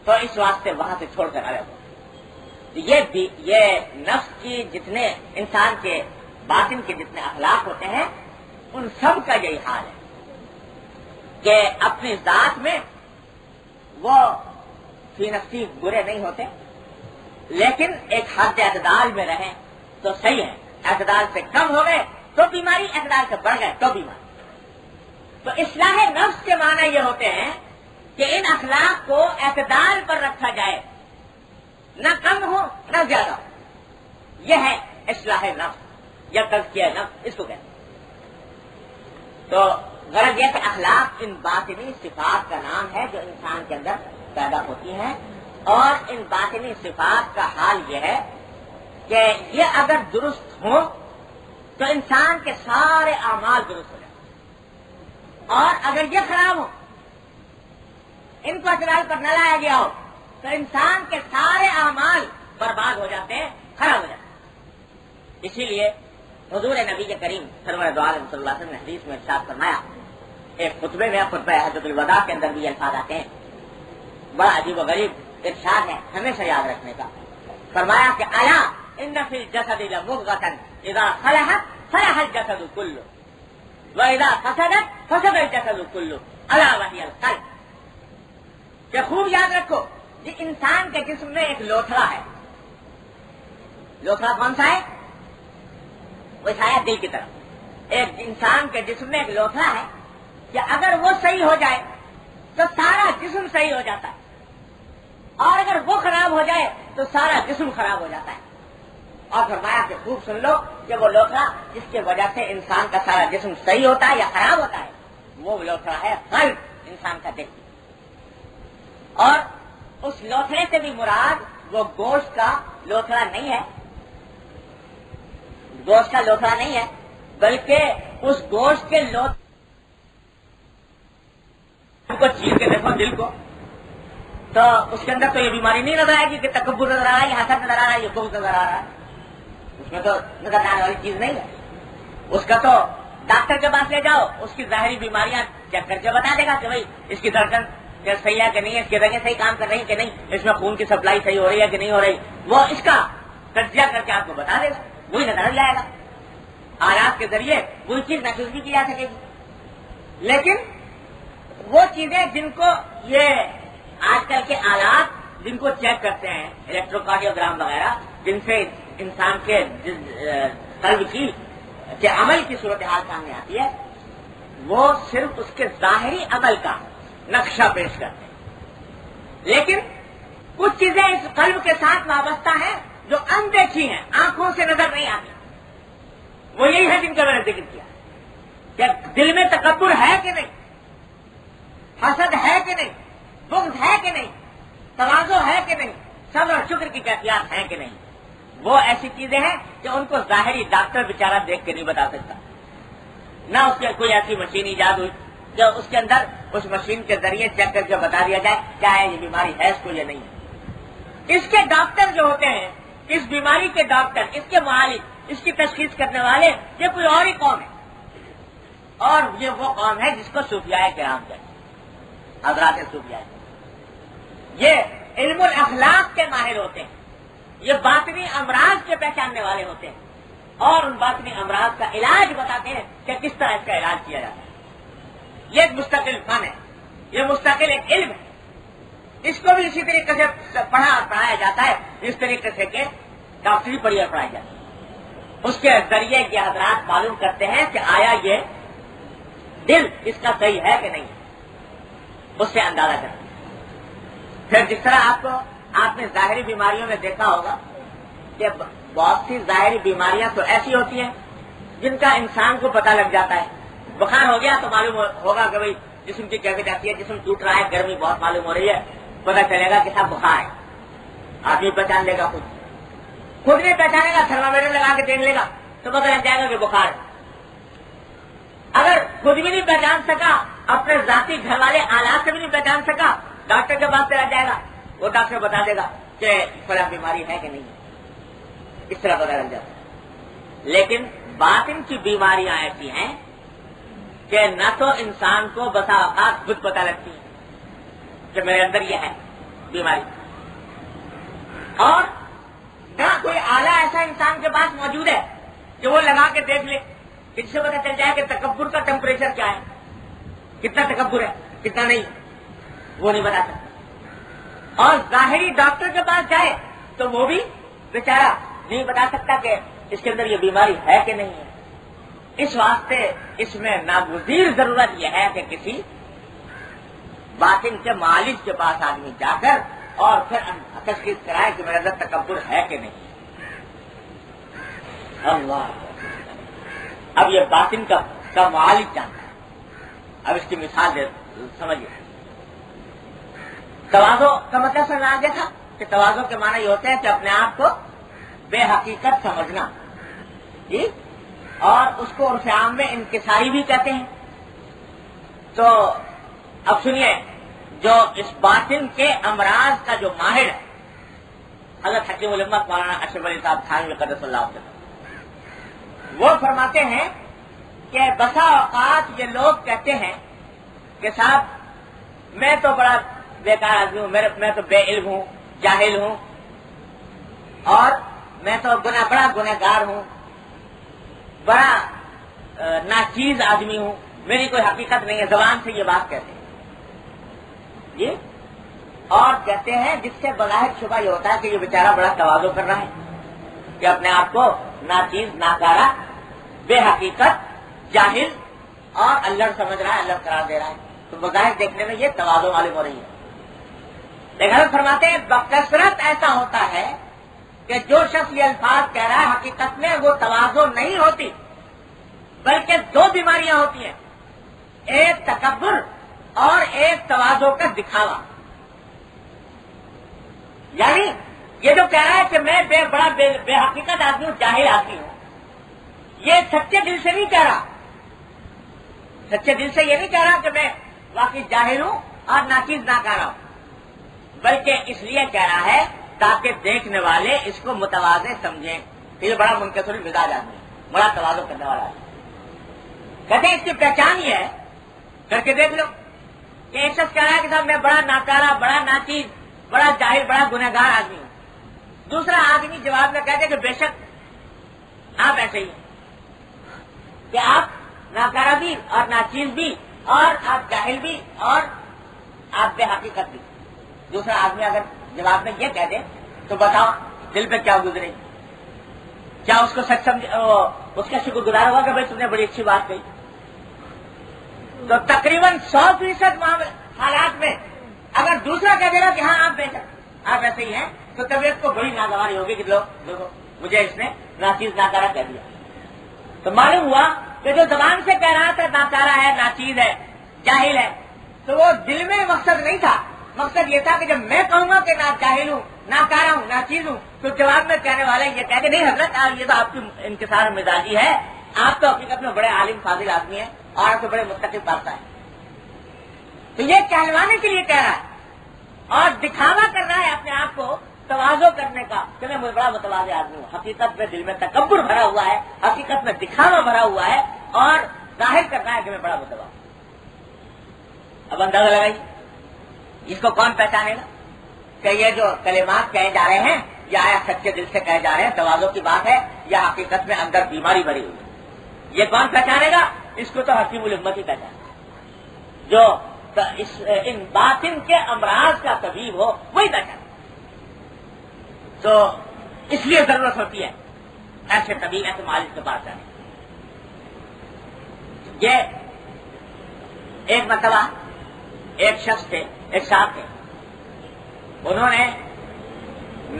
تو اس واسطے وہاں سے چھوڑ کر الگ ہو. یہ نفس کی جتنے انسان کے باطن کے جتنے اخلاق ہوتے ہیں ان سب کا یہی حال ہے کہ اپنی ذات میں وہ فی نفسی برے نہیں ہوتے، لیکن ایک حد اعتدال میں رہیں تو صحیح ہے. اعتدال سے کم ہو گئے تو بیماری، اعتدال سے بڑھ گئے تو بیماری. تو اصلاح نفس کے معنی یہ ہوتے ہیں کہ ان اخلاق کو اعتدال پر رکھا جائے، نہ کم ہو نہ زیادہ ہو. یہ ہے اصلاح نفس یا تزکیہ نفس اس کو کہتے ہیں. تو غرض یہ کہ اخلاق ان باطنی صفات کا نام ہے جو انسان کے اندر پیدا ہوتی ہیں، اور ان باطنی صفات کا حال یہ ہے کہ یہ اگر درست ہوں تو انسان کے سارے اعمال درست ہو جائیں، اور اگر یہ خراب ہو، ان کو اعتدال پر نہ لایا گیا ہو تو انسان کے سارے اعمال برباد ہو جاتے ہیں، خراب ہو جاتے ہیں. اسی لیے حضور نبی کریم سرور دو عالم صلی اللہ علیہ وسلم نے حدیث میں ارشاد فرمایا، ایک خطبے میں، خطبہ حجۃ الوداع کے اندر بھی الفاظ آتے ہیں، بڑا عجیب و غریب ارشاد ہے ہمیشہ یاد رکھنے کا. فرمایا کہ الا ان فی الجسد لمضغۃ اذا صلحت صلح الجسد كله واذا فسدت فسد الجسد كله الا وهي القلب. کہ خوب یاد رکھو کہ انسان کے جسم میں ایک لوتھڑا ہے. لوتھڑا کون سا ہے؟ وہ شاید دل کی طرف. ایک انسان کے جسم میں ایک لوتھڑا ہے کہ اگر وہ صحیح ہو جائے تو سارا جسم صحیح ہو جاتا ہے، اور اگر وہ خراب ہو جائے تو سارا جسم خراب ہو جاتا ہے. اور فرمایا کہ خوب سن لو کہ وہ لوتھڑا جس کی وجہ سے انسان کا سارا جسم صحیح ہوتا ہے یا خراب ہوتا ہے، وہ لوتھڑا ہے قلب، انسان کا دل. اور اس لوتھڑے سے بھی مراد وہ گوشت کا لوتھڑا نہیں ہے، گوشت کا لوتھڑا نہیں ہے، بلکہ اس گوشت کے لوتھڑے کو چیر کے دیکھو دل کو تو اس کے اندر تو یہ بیماری نہیں نظر آئے گی کہ تکبر نظر آ رہا ہے، یہ حسد نظر آ رہا ہے، یہ بغض نظر آ رہا ہے. اس میں تو نظر آنے والی چیز نہیں ہے. اس کا تو ڈاکٹر کے پاس لے جاؤ، اس کی ظاہری بیماریاں چیک کر کے بتا دے گا کہ بھائی اس کی دھڑکن کہ صحیح ہے کہ نہیں ہے، اس کی رگیں صحیح کام کر رہی ہیں کہ نہیں، اس میں خون کی سپلائی صحیح ہو رہی ہے کہ نہیں ہو رہی، وہ اس کا تجزیہ کر کے آپ کو بتا دے گا، وہی نظر جائے گا، آلات کے ذریعے وہی چیز محسوس بھی کی جا سکے گی۔ لیکن وہ چیزیں جن کو یہ آج کل کے آلات جن کو چیک کرتے ہیں، الیکٹروکارڈیوگرام وغیرہ، جن سے انسان کے قلب کے عمل کی صورتحال سامنے آتی ہے، وہ صرف اس کے ظاہری عمل کا نقشہ پیش کرتے ہیں، لیکن کچھ چیزیں اس قلب کے ساتھ وابستہ ہیں جو اندیکھی ہیں، آنکھوں سے نظر نہیں آتی، وہ یہی ہے جن کا میں نے ذکر کیا کہ دل میں تکبر ہے کہ نہیں، حسد ہے کہ نہیں، بغض ہے کہ نہیں، تواضع ہے کہ نہیں، صبر اور شکر کی کیفیات ہیں کہ نہیں۔ وہ ایسی چیزیں ہیں کہ ان کو ظاہری ڈاکٹر بیچارہ دیکھ کے نہیں بتا سکتا، نہ اس کی کوئی ایسی مشین ایجاد ہوئی جو اس کے اندر اس مشین کے ذریعے چیک کر کے بتا دیا جائے کیا ہے یہ بیماری ہے اس کو یا نہیں ہے۔ اس کے ڈاکٹر جو ہوتے ہیں، اس بیماری کے ڈاکٹر، اس کے معالج، اس کی تشخیص کرنے والے، یہ کوئی اور ہی قوم ہے، اور یہ وہ قوم ہے جس کو صوفیاء کرام کہتے ہیں، حضرات صوفیاء۔ یہ علم الاخلاق کے ماہر ہوتے ہیں، یہ باطنی امراض کے پہچاننے والے ہوتے ہیں، اور ان باطنی امراض کا علاج بتاتے ہیں کہ کس طرح اس کا علاج کیا جاتا ہے۔ یہ ایک مستقل فن ہے، یہ مستقل ایک علم ہے، اس کو بھی اسی طریقے سے پڑھا اور پڑھایا جاتا ہے اس طریقے سے کہ ڈاکٹری پڑھی اور پڑھائی جاتی ہے۔ اس کے ذریعے یہ حضرات معلوم کرتے ہیں کہ آیا یہ دل اس کا صحیح ہے کہ نہیں، اس سے اندازہ کرتے ہیں۔ پھر جس طرح آپ نے ظاہری بیماریوں میں دیکھا ہوگا کہ بہت سی ظاہری بیماریاں تو ایسی ہوتی ہیں جن کا انسان کو پتہ لگ جاتا ہے۔ بخار ہو گیا تو معلوم ہوگا کہ بھئی جسم کی کیفیت آتی ہے، جسم ٹوٹ رہا ہے، گرمی بہت معلوم ہو رہی ہے، پتہ چلے گا کہ صاحب بخار ہے، آدمی پہچان لے گا، خود نہیں پہچانے گا، تھرمامیٹر لگا کے دیکھ لے گا تو پتہ لگ جائے گا کہ بخار ہے۔ اگر خود بھی نہیں پہچان سکا، اپنے ذاتی گھر والے آلات سے بھی نہیں پہچان سکا، ڈاکٹر کے پاس چلا جائے گا، وہ ڈاکٹر بتا دے گا کہ فلاں بیماری ہے کہ نہیں ہے، اس طرح پتہ لگ جاتا ہے۔ لیکن باطن کی بیماریاں ایسی ہیں کہ نہ تو انسان کو بسا اوقات خود پتہ لگتی ہے کہ میرے اندر یہ ہے بیماری، اور نہ کوئی آلہ ایسا انسان کے پاس موجود ہے کہ وہ لگا کے دیکھ لے کہ جس سے پتہ چل جائے کہ تکبر کا ٹیمپریچر کیا ہے، کتنا تکبر ہے کتنا نہیں، وہ نہیں بتا سکتا۔ اور ظاہری ڈاکٹر کے پاس جائے تو وہ بھی بیچارہ نہیں بتا سکتا کہ اس کے اندر یہ بیماری ہے کہ نہیں ہے۔ اس واسطے اس میں ناگزیر ضرورت یہ ہے کہ کسی باطن کے معالج کے پاس آدمی جا کر اور پھر تشخیص کرائے کہ میرے اندر تکبر ہے کہ نہیں۔ اللہ، اب یہ باطن کا معالج جانتا ہے۔ اب اس کی مثال سمجھیے، تواضع کا مطلب سمجھ آ گیا تھا کہ تواضع کے معنی یہ ہوتے ہیں کہ اپنے آپ کو بے حقیقت سمجھنا، جی، اور اس کو عرف عام میں انکساری بھی کہتے ہیں۔ تو اب سنیے، جو اس باطن کے امراض کا جو ماہر ہے حضرت حکیم الامت مولانا اشرف علی صاحب تھانوی قدس اللہ علیہ، وہ فرماتے ہیں کہ بسا اوقات یہ لوگ کہتے ہیں کہ صاحب میں تو بڑا بیکار آدمی ہوں، میں تو بے علم ہوں، جاہل ہوں، اور میں تو بڑا گنہگار ہوں، بڑا ناچیز آدمی ہوں، میری کوئی حقیقت نہیں ہے، زبان سے یہ بات کہتے ہیں جی، اور کہتے ہیں جس سے بظاہر شبہ یہ ہوتا ہے کہ یہ بیچارہ بڑا تواضع کر رہا ہے کہ اپنے آپ کو ناچیز، ناکارہ، بے حقیقت، جاہل اور اللہ سمجھ رہا ہے، اللہ قرار دے رہا ہے، تو بظاہر دیکھنے میں یہ تواضع معلوم ہو رہی ہے۔ لیکن فرماتے ہیں بکثرت ایسا ہوتا ہے کہ جو شخص یہ الفاظ کہہ رہا ہے حقیقت میں وہ تواضع نہیں ہوتی، بلکہ دو بیماریاں ہوتی ہیں، ایک تکبر اور ایک تواضع کا دکھاوا۔ یعنی یہ جو کہہ رہا ہے کہ میں بڑا بے حقیقت آدمی ہوں، جاہل آدمی ہوں، یہ سچے دل سے نہیں کہہ رہا، سچے دل سے یہ نہیں کہہ رہا کہ میں واقعی جاہل ہوں اور ناچیز ناکارہ ہوں، بلکہ اس لیے کہہ رہا ہے تاکہ دیکھنے والے اس کو متواضع سمجھیں کہ یہ بڑا منکسر المزاج آدمی ہے، بڑا تواضع کرنے والا ہے۔ کہتے ہیں اس کی پہچان یہ ہے، کر کے دیکھ لو، کہ ایک شخص کہہ رہا ہے کہ صاحب میں بڑا ناکارہ، بڑا ناچیز، بڑا جاہل، بڑا گنہگار آدمی ہوں. دوسرا آدمی جواب میں کہتے کہ بے شک آپ ایسے ہی ہیں کہ آپ ناکارہ بھی اور ناچیز بھی اور آپ جاہل بھی اور آپ بے حقیقت بھی. دوسرا آدمی اگر جواب میں یہ کہہ دے تو بتاؤ دل پہ کیا گزرے؟ کیا اس کو سچ سمجھ اس کا شکر گزار ہوگا کہ بھائی تم نے بڑی اچھی بات کہی؟ تو تقریباً 100% حالات میں اگر دوسرا کہہ دے گا کہ ہاں آپ بے شک آپ ایسے ہی ہیں تو طبیعت کو بڑی ناگواری ہوگی کہ لوگ دیکھو مجھے اس نے ناچیز ناکارہ کہہ دیا. تو معلوم ہوا کہ جو زبان سے کہہ رہا تھا ناکارہ ہے، ناچیز ہے، جاہل ہے، تو وہ دل میں مقصد نہیں تھا. مقصد یہ تھا کہ جب میں کہوں گا کہ جاہل ہوں، ناکارہ ہوں، ناچیز ہوں، تو جواب میں کہنے والا یہ کہہ کہ نہیں حضرت یہ تو آپ کی انکسار مزاجی ہے، آپ تو حقیقت میں بڑے عالم فاضل آدمی ہیں اور آپ تو بڑے متقی پاتا ہے. تو یہ کہلوانے کے لیے کہہ رہا ہے اور دکھاوا کر رہا ہے اپنے آپ کو تواضع کرنے کا کہ میں بڑا متواضع آدمی ہوں. حقیقت میں دل میں تکبر بھرا ہوا ہے، حقیقت میں دکھاوا بھرا ہوا ہے اور ظاہر کر رہا ہے کہ میں بڑا متواضع. اب اندازہ لگائیے اس کو کون پہچانے گا کہ یہ جو کلمات کہے جا رہے ہیں یا سچے دل سے کہے جا رہے ہیں، تواضع کی بات ہے یا حقیقت میں اندر بیماری بھری ہوئی ہے؟ یہ کون پہچانے گا؟ اس کو تو حکیم الامت ہی پہچانے گا. جو ان باطن کے امراض کا طبیب ہو وہی پہچانے. تو اس لیے ضرورت ہوتی ہے ایسے طبیب، ایسے مالک کے پاس جانے. یہ ایک مرتبہ ایک شخص تھے، ایک صاحب تھے، انہوں نے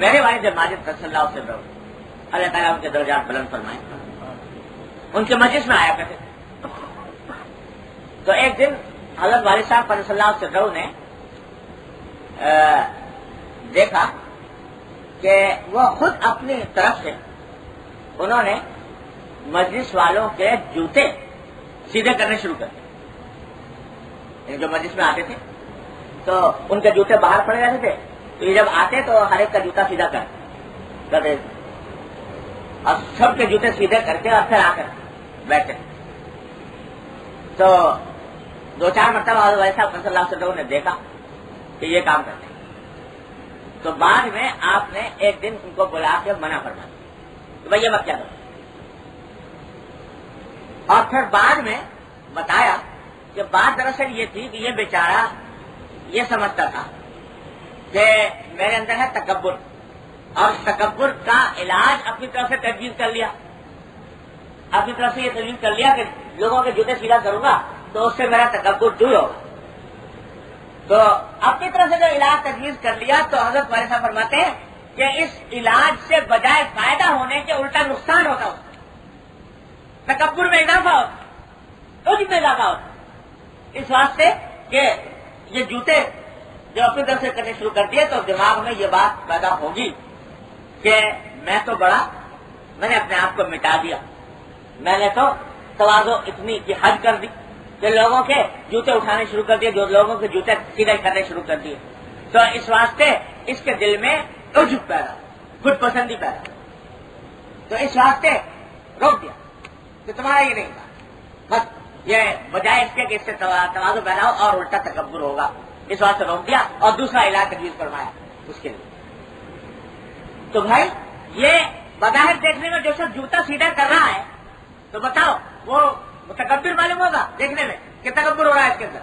میرے والد ماجد صلی اللہ علیہ وسلم اللہ تعالیٰ ان کے درجات بلند فرمائے، ان کے مجلس میں آیا کرتے. تو ایک دن حضرت والد صاحب صلی اللہ علیہ وسلم نے دیکھا کہ وہ خود اپنی طرف سے انہوں نے مجلس والوں کے جوتے سیدھے کرنے شروع کر دیے. جو مجلس میں آتے تھے تو ان کے جوتے باہر پڑے رہتے تھے، تو یہ جب آتے تو ہر ایک کا جوتا سیدھا کرتے اور سب کے جوتے سیدھے کر کے اور پھر آ کر بیٹھتے. تو 2-4 مرتبہ ویسا صلی اللہ علیہ وسلم نے دیکھا کہ یہ کام کرتے. تو بعد میں آپ نے ایک دن ان کو بلا کے منع فرمایا کہ بھائی یہ مت کیا کرو. اور پھر بعد میں بتایا کہ بات دراصل یہ تھی کہ یہ بیچارہ یہ سمجھتا تھا کہ میرے اندر ہے تکبر، اور تکبر کا علاج اپنی طرف سے تجویز کر لیا، اپنی طرف سے یہ تجویز کر لیا کہ لوگوں کے جوتے سیدھا کروں گا تو اس سے میرا تکبر دور ہوگا. تو اپنی طرف سے جو علاج تجویز کر لیا تو حضرت والد صاحب فرماتے ہیں کہ اس علاج سے بجائے فائدہ ہونے کے الٹا نقصان ہوتا ہے، تکبر میں اضافہ ہوتا، عجب میں اضافہ ہوتا. اس واسطے کہ یہ جوتے جو اپنی طرف سے کرنے شروع کر دیے تو دماغ میں یہ بات پیدا ہوگی کہ میں تو بڑا، میں نے اپنے آپ کو مٹا دیا، میں نے تو تواضع اتنی کی حد کر دی کہ لوگوں کے جوتے اٹھانے شروع کر دیے، جو لوگوں کے جوتے سیدھے کرنے شروع کر دیے. تو اس واسطے اس کے دل میں عجب پیدا، خود پسندی پیدا. تو اس واسطے روک دیا کہ تمہارا یہ نہیں تھا، بس یہ بجائے اس کے کہ اس سے تواضع پیدا ہو اور الٹا تکبر ہوگا، اس واسطے روک دیا اور دوسرا علاج تجویز فرمایا اس کے لیے. تو بھائی یہ بظاہر دیکھنے میں جو شخص جوتا سیدھا کر رہا ہے تو بتاؤ وہ متکبر معلوم ہوگا دیکھنے میں کہ تکبر ہو رہا ہے اس کے اندر.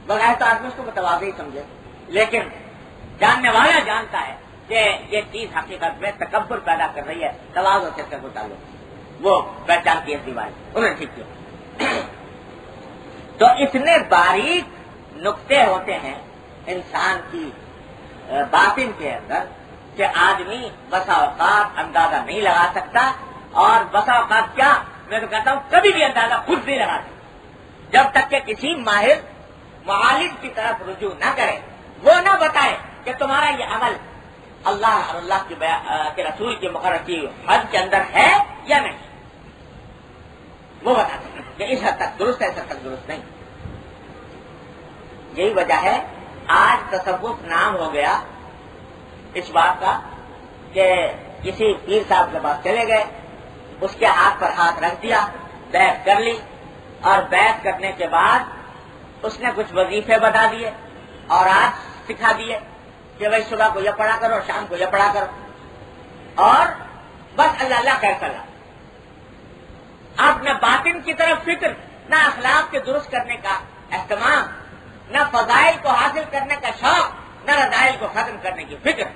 بغیر تو آدمی اس کو متواضع ہی سمجھے، لیکن جاننے والا جانتا ہے کہ یہ چیز حقیقت میں تکبر پیدا کر رہی ہے، تواضع سے اس کا کوئی تعلق. وہ پہچان کی ایسی بات انہوں نے ٹھیک کیا. تو اتنے باریک نقطے ہوتے ہیں انسان کی باطن کے اندر کہ آدمی بسا اوقات اندازہ نہیں لگا سکتا، اور بسا اوقات کیا میں تو کہتا ہوں کبھی بھی اندازہ خود نہیں لگا سکتا جب تک کہ کسی ماہر معالج کی طرف رجوع نہ کرے، وہ نہ بتائے کہ تمہارا یہ عمل اللہ اور اللہ کے رسول کی مقرر کی حد کے اندر ہے یا نہیں. وہ بتاتے ہیں کہ اس حد تک درست ہے، اس حد تک درست نہیں. یہی وجہ ہے آج تصوف نام ہو گیا اس بات کا کہ کسی پیر صاحب کے پاس چلے گئے، اس کے ہاتھ پر ہاتھ رکھ دیا، بیعت کر لی، اور بیعت کرنے کے بعد اس نے کچھ وظیفے بتا دیے اور آج سکھا دیے کہ بھائی صبح کو یہ پڑھا کرو، شام کو یہ پڑھا کرو، اور بس اللہ اللہ کہہ چلا. آپ نہ باطن کی طرف فکر، نہ اخلاق کے درست کرنے کا اہتمام، نہ فضائل کو حاصل کرنے کا شوق، نہ رذائل کو ختم کرنے کی فکر.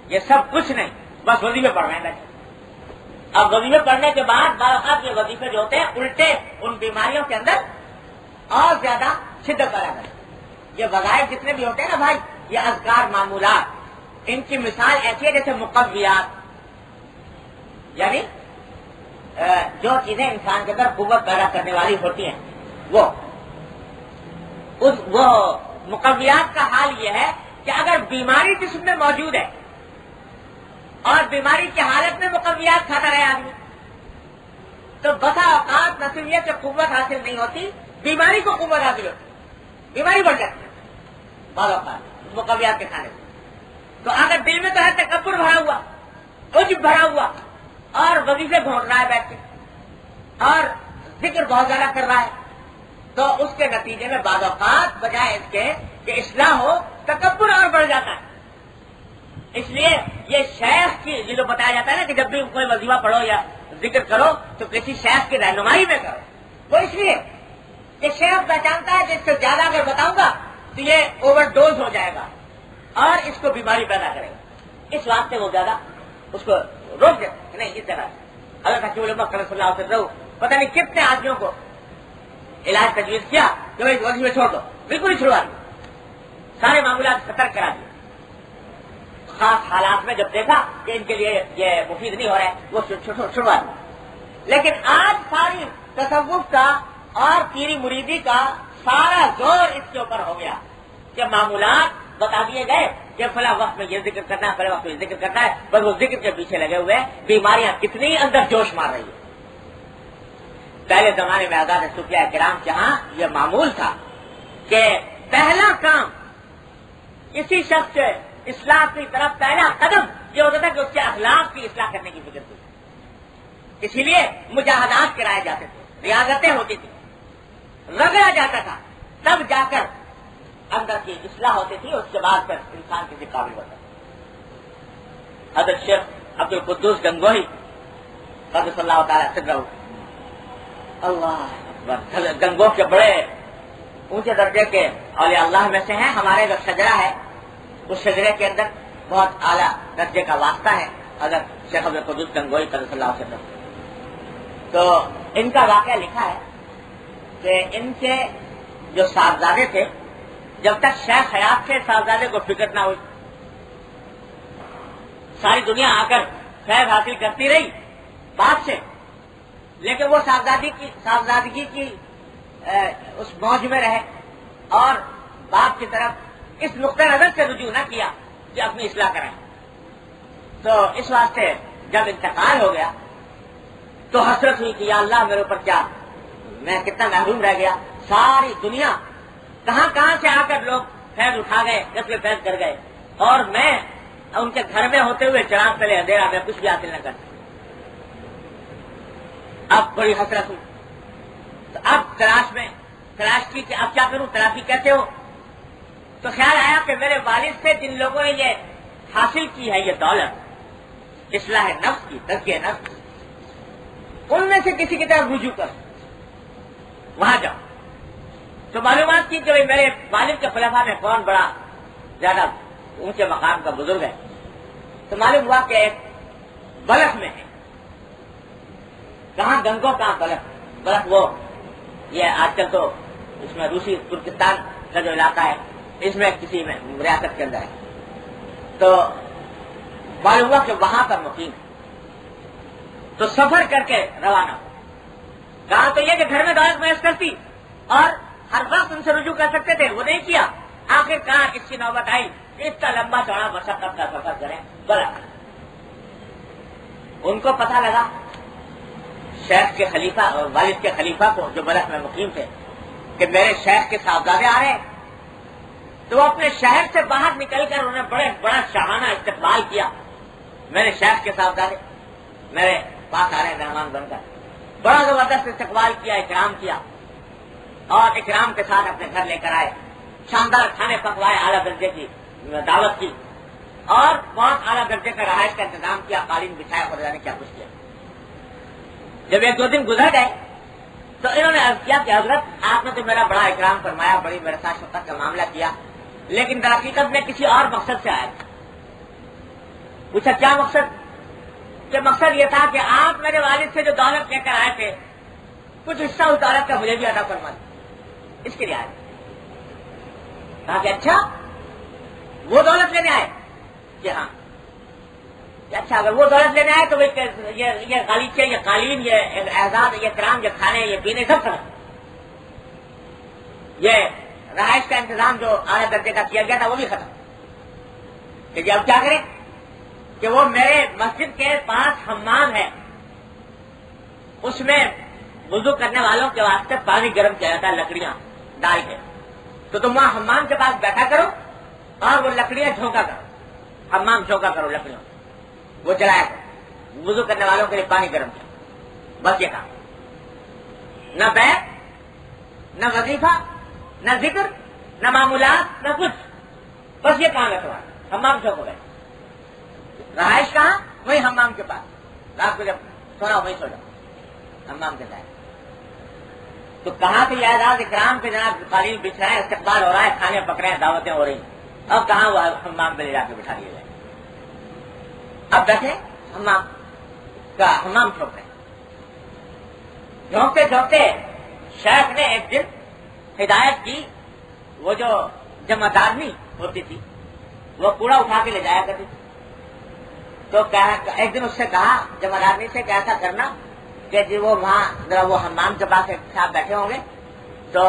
یہ سب کچھ نہیں، بس وظیفے پڑھنے لگے. اب وظیفے پڑھنے کے بعد بعض اوقات یہ وظیفے جو ہوتے ہیں الٹے ان بیماریوں کے اندر اور زیادہ شدت پیدا کرتے ہیں. یہ وظائف جتنے بھی ہوتے ہیں نا بھائی، یہ اذکار معمولات، ان کی مثال ایسی ہے جیسے مقویات، یعنی جو چیزیں انسان کے اندر قوت پیدا کرنے والی ہوتی ہیں. وہ مقویات کا حال یہ ہے کہ اگر بیماری جسم میں موجود ہے اور بیماری کی حالت میں مقویات کھاتا رہے آدمی، تو بسا اوقات نہ صرف یہ کہ قوت حاصل نہیں ہوتی، بیماری کو قوت حاصل ہوتی، بیماری بڑھ جاتی ہے بعض اوقات مقویات کے کھانے سے. تو اگر دل میں تو ہے تکبر بھرا ہوا، عجب بھرا ہوا، اور وظیفے گھونٹ رہا ہے بیٹھ کے اور ذکر بہت زیادہ کر رہا ہے، تو اس کے نتیجے میں بعض اوقات بجائے اس کے کہ اصلاح ہو، تکبر اور بڑھ جاتا ہے. اس لیے یہ شیخ کی جو بتایا جاتا ہے نا کہ جب بھی کوئی وظیفہ پڑھو یا ذکر کرو تو کسی شیخ کی رہنمائی میں کرو. وہ اس لیے کہ شیخ پہچانتا ہے کہ اس سے زیادہ اگر بتاؤں گا تو یہ اوور ڈوز ہو جائے گا اور اس کو بیماری پیدا کرے گا. اس واسطے وہ زیادہ اس کو روک دیتے نہیں. اس طرح اللہ حکیم الامہ صلی اللہ علیہ وسلم پتہ نہیں کتنے آدمیوں کو علاج تجویز کیا کہ بھائی وظیفے چھوڑ دو، بالکل ہی چھڑوا دیا، سارے معاملات ختم کرا دیے. خاص حالات میں جب دیکھا کہ ان کے لیے یہ مفید نہیں ہو رہا ہے وہ چھڑوا دیا. لیکن آج ساری تصوف کا اور پیری مریدی کا سارا زور اس کے اوپر ہو گیا کہ معمولات بتا دیے گئے کہ فلاں وقت میں یہ ذکر کرنا ہے، فلاں وقت میں یہ ذکر کرنا ہے، بس وہ ذکر کے پیچھے لگے ہوئے بیماریاں کتنی اندر جوش مار رہی ہیں. پہلے زمانے میں آزاد صوفیاء کرام جہاں یہ معمول تھا کہ پہلا کام کسی شخص سے اصلاح کی طرف پہلا قدم یہ ہوتا تھا کہ اس کے اخلاق کی اصلاح کرنے کی فکر تھی. اسی لیے مجاہدات کرائے جاتے تھے، ریاضتیں ہوتی تھی، رگڑا جاتا تھا، تب جا کر اندر کی اصلاح ہوتی تھی. اس کے بعد پھر انسان کسی قابل ہوتا تھا. حضرت شیخ عبد القدوس گنگوہی قدس اللہ تعالیٰ سرہ اللہ گنگوہ کے بڑے اونچے درجے کے اولیاء اللہ میں سے ہیں. ہمارے جو شجرہ ہے اس شجرے کے اندر بہت اعلیٰ درجے کا واسطہ ہے حضرت شیخ عبد القدوس گنگوہی قدس اللہ علیہ وسلم. تو ان کا واقعہ لکھا ہے کہ ان کے جو صاحبزادے تھے، جب تک شیخ حیات تھے صاحبزادے کو فکر نہ ہوئی. ساری دنیا آ کر فیض حاصل کرتی رہی باپ سے، لیکن وہ صاحبزادگی کی اس موج میں رہے اور باپ کی طرف اس نقطۂ نظر سے رجوع نہ کیا کہ اپنی اصلاح کریں. تو اس واسطے جب انتقال ہو گیا تو حسرت ہوئی کہ یا اللہ میرے اوپر کیا، میں کتنا محروم رہ گیا. ساری دنیا کہاں کہاں سے آ کر لوگ فیض اٹھا گئے، نسل فیض کر گئے، اور میں ان کے گھر میں ہوتے ہوئے چراغ تلے اندھیرا میں کچھ بھی حاصل نہ کرتا. اب بڑی حسرت ہوئی. تو اب تلاش کی کہ اب کیا کروں، تلافی کیسے ہو. تو خیال آیا کہ میرے والد سے جن لوگوں نے یہ حاصل کی ہے یہ دولت اصلاح نفس کی، تزکیہ نفس، ان میں سے کسی کی طرف رجوع کر وہاں جاؤ. تو معلومات کی کہ میرے والد کے خلفاء میں کون بڑا زیادہ اونچے مقام کا بزرگ ہے. تو معلوم ہوا کہ ایک بلخ میں ہے. کہاں گنگو کہاں بلخ وہ یہ آج کل تو اس میں روسی ترکستان کا جو علاقہ ہے اس میں کسی میں ریاست کے اندر ہے. تو معلوم ہوا کہ وہاں پر مقیم ہے. تو سفر کر کے روانہ ہو. کہاں تو یہ کہ گھر میں دولت محض کرتی اور ہر وقت ان سے رجوع کر سکتے تھے، وہ نہیں کیا. آخر کہاں اس کی نوبت آئی اتنا لمبا چوڑا مشقت کا سفر کریں بلا. ان کو پتہ لگا شیخ کے خلیفہ اور والد کے خلیفہ کو جو بلخ میں مقیم تھے کہ میرے شیخ کے صاحبزادے آ رہے ہیں. تو وہ اپنے شہر سے باہر نکل کر انہوں نے بڑا شاہانہ استقبال کیا. میرے شیخ کے صاحبزادے میرے پاس آ رہے ہیں مہمان بن کر. بڑا زبردست استقبال کیا، اکرام کیا. اور اکرام کے ساتھ اپنے گھر لے کر آئے، شاندار کھانے پکوائے، اعلیٰ درجے کی دعوت کی اور بہت اعلیٰ درجے کا رہائش کا انتظام کیا، قالین بچھایا اور جانے کیا کچھ کیا۔ جب ایک دو دن گزر گئے تو انہوں نے عرض کیا کہ حضرت آپ نے تو میرا بڑا اکرام فرمایا، بڑی میرے ساتھ شفقت کا معاملہ کیا، لیکن در حقیقت میں کسی اور مقصد سے آیا تھا۔ پوچھا کیا مقصد؟ کہ مقصد یہ تھا کہ آپ میرے والد سے جو دولت لے کر آئے تھے کچھ حصہ اس دولت کا مجھے بھی عطا فرما دیں، اس کے لیے آئے۔ کہا کہ اچھا وہ دولت لینے آئے؟ کہ ہاں۔ اچھا اگر وہ دولت لینے آئے تو یہ غالیچے، یہ قالین، یہ اعزاز، یہ کرام، یہ کھانے، یہ پینے سب ختم، یہ رہائش کا انتظام جو اعلیٰ درجے کا کیا گیا تھا وہ بھی ختم۔ کہ جی اب کیا کریں؟ کہ وہ میرے مسجد کے پاس حمام ہے، اس میں وضو کرنے والوں کے واسطے پانی گرم کیا جاتا ہے لکڑیاں ڈال کے، تو تم وہاں حمام کے پاس بیٹھا کرو اور وہ لکڑیاں جھونکا کرو، حمام جھونکا کرو لکڑیوں وہ جلایا کرو، وضو کرنے والوں کے لیے پانی گرم کیا، بس یہ کام۔ نہ بیت، نہ وظیفہ، نہ ذکر، نہ معمولات، نہ کچھ، بس یہ کام ہے تمہارا، حمام جھونکو گئے۔ رہائش کہاں؟ وہی حمام کے پاس، رات کو جب سونا وہی سو جاؤ حمام کے ساتھ۔ تو کہاں سے یہ اعزاز اکرام پہ جناب قالین بچھ رہے ہیں، استقبال ہو رہا ہے، کھانے پک رہے ہیں، دعوتیں ہو رہی ہیں، اب کہاں وہ حمام پہ لے جا کے بٹھا لیے گئے؟ اب بیٹھے حمام چھوک رہے، جھونکتے جھونکتے شیخ نے ایک دن ہدایت کی، وہ جو جمعدارنی ہوتی تھی وہ کوڑا اٹھا کے لے جایا کرتی تھی، تو ایک دن اس سے کہا جمعدارنی سے کہ ایسا کرنا کہ جی وہ وہاں ذرا وہ حمام کے پاس ایک صاحب بیٹھے ہوں گے تو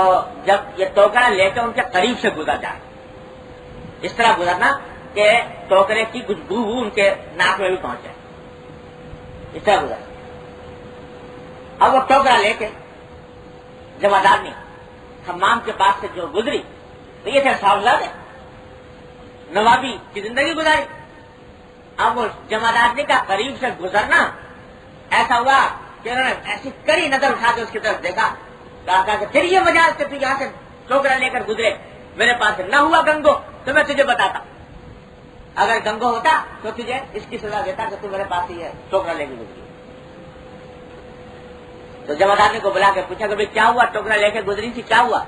جب یہ ٹوکرا لے کے ان کے قریب سے گزر جائے، اس طرح گزرنا کہ ٹوکرے کی کچھ بو ان کے ناک میں بھی پہنچ جائے، اس طرح گزر۔ اب وہ ٹوکرا لے کے جمعدارنی حمام کے پاس سے جو گزری تو یہ تھے صاحبزادے، نوابی کی زندگی گزاری۔ اب وہ جمعدارنی کا قریب سے گزرنا ایسا ہوا کہ انہوں نے ایسی کڑی نظر اٹھا کے اس کی طرف دیکھا، کہا کہ پھر یہ مجال سے تو یہاں سے ٹوکرا لے کر گزرے، میرے پاس نہ ہوا گنگو تو میں تجھے بتاتا، اگر گنگو ہوتا تو تجھے اس کی سزا دیتا کہ تو میرے پاس ہی ہے ٹوکرا لے کے گزری۔ تو جمعدارنی کو بلا کے پوچھا کہ بھائی کیا ہوا، ٹوکرا لے کے گزری تھی، کیا ہوا؟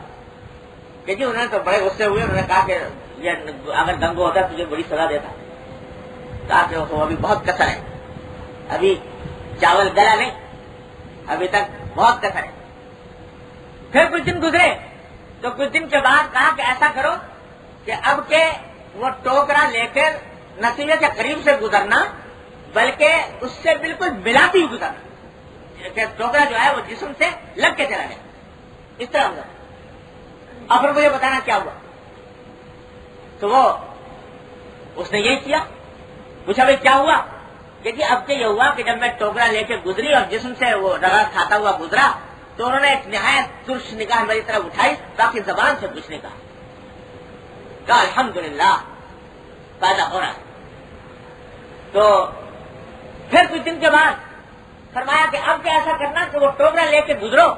کہ جی انہوں نے تو بڑے غصے ہوئے، انہوں نے کہا کہ یہ اگر گنگو ہوتا تجھے بڑی سزا دیتا، کہا کہ وہ ابھی بہت کسر ہے، ابھی چاول گلا نہیں، ابھی تک بہت کسر ہے۔ پھر کچھ دن گزرے تو کچھ دن کے بعد کہا کہ ایسا کرو کہ اب کے وہ ٹوکرا لے کر نصیبے کے قریب سے گزرنا بلکہ اس سے بالکل ملاتی ہوئی گزرنا، کہ ٹوکرا جو ہے وہ جسم سے لگ کے چلا جائے، اس طرح گزرنا۔ اور پھر مجھے بتانا کیا ہوا؟ تو وہ اس نے یہی کیا۔ پوچھا بھائی کیا ہوا؟ کہ جی اب کے یہ ہوا کہ جب میں ٹوکرا لے کے گزری اور جسم سے وہ رگڑ کھاتا ہوا گزرا تو انہوں نے ایک نہایت ترش نگاہ میری طرف اٹھائی، باقی زبان سے کچھ نہیں کہا الحمدللہ پیدا ہو رہا ہے۔ تو پھر کچھ دن کے بعد فرمایا کہ اب کیا ایسا کرنا کہ وہ ٹوکرا لے کے گزرو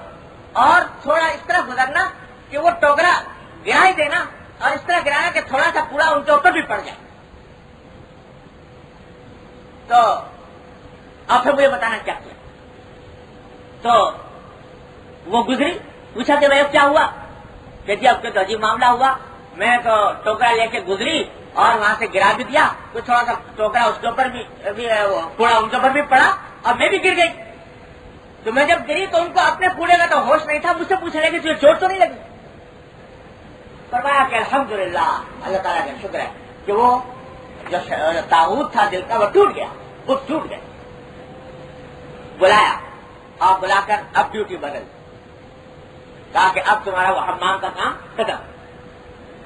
اور تھوڑا اس طرح گزرنا کہ وہ ٹوکرا گرا ہی دینا اور اس طرح گرانا کہ تھوڑا سا پورا ان کے اوپر بھی پڑ جائے۔ تو اب پھر مجھے بتانا کیا کیا؟ تو وہ گزری، پوچھا کہ بھائی ہوا کہ جی اب کے تو عجیب معاملہ ہوا، میں تو ٹوکرا لے کے گزری اور وہاں سے گرا بھی دیا، تو تھوڑا سا ٹوکرا اس کے اوپر بھی پوڑا ان کے اوپر بھی پڑا اور میں بھی گر گئی۔ تو میں جب گری تو ان کو اپنے پوڑے کا تو ہوش نہیں تھا، مجھ سے پوچھنے لگے تجھے چوٹ تو نہیں لگی؟ فرمایا کہ الحمدللہ اللہ تعالیٰ کا شکر ہے کہ وہ جو طاغوت تھا دل کا وہ ٹوٹ گیا، وہ ٹوٹ گیا۔ بلایا اور بلا کر اب ڈیوٹی بدل، کہا کہ اب تمہارا وہ حمام کا کام ختم،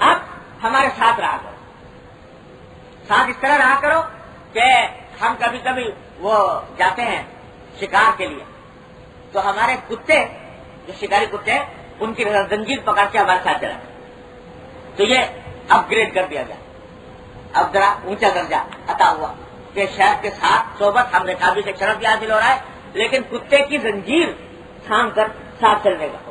اب ہمارے ساتھ رہا کرو، ساتھ اس طرح رہا کرو کہ ہم کبھی کبھی وہ جاتے ہیں شکار کے لیے تو ہمارے کتے جو شکاری کتے ان کی زنجیر پکڑ کے ہمارے ساتھ چلا، تو یہ اپ گریڈ کر دیا گیا، اب ذرا اونچا درجہ عطا ہوا کہ شہر کے ساتھ صحبت ہم نے کہا بھی شرف بھی حاصل ہو رہا ہے، لیکن کتے کی زنجیر تھام کر ساتھ چلنے کا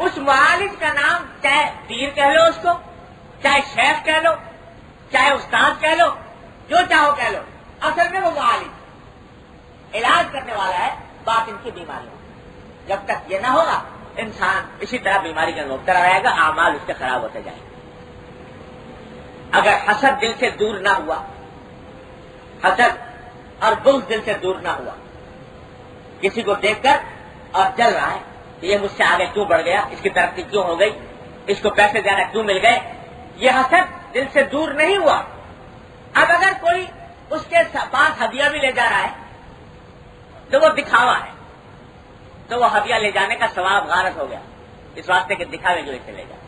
اس معالج کا نام چاہے پیر کہہ لو اس کو، چاہے شیخ کہہ لو، چاہے استاد کہہ لو، جو چاہو کہہ لو، اصل میں وہ معالج علاج کرنے والا ہے باطن کی بیماریوں۔ جب تک یہ نہ ہوگا انسان اسی طرح بیماری کا مبتلا رہے گا، اعمال اس کے خراب ہوتے جائیں گے۔ اگر حسد دل سے دور نہ ہوا، حسد اور بغض دل سے دور نہ ہوا، کسی کو دیکھ کر اور جل رہا ہے کہ یہ مجھ سے آگے کیوں بڑھ گیا، اس کی ترقی کیوں ہو گئی، اس کو پیسے زیادہ کیوں مل گئے، یہ حسد دل سے دور نہیں ہوا۔ اب اگر کوئی اس کے پاس ہدیہ بھی لے جا رہا ہے تو وہ دکھاوا ہے، تو وہ ہدیہ لے جانے کا ثواب غارت ہو گیا، اس واسطے کہ دکھاوے جو اسے لے جائے۔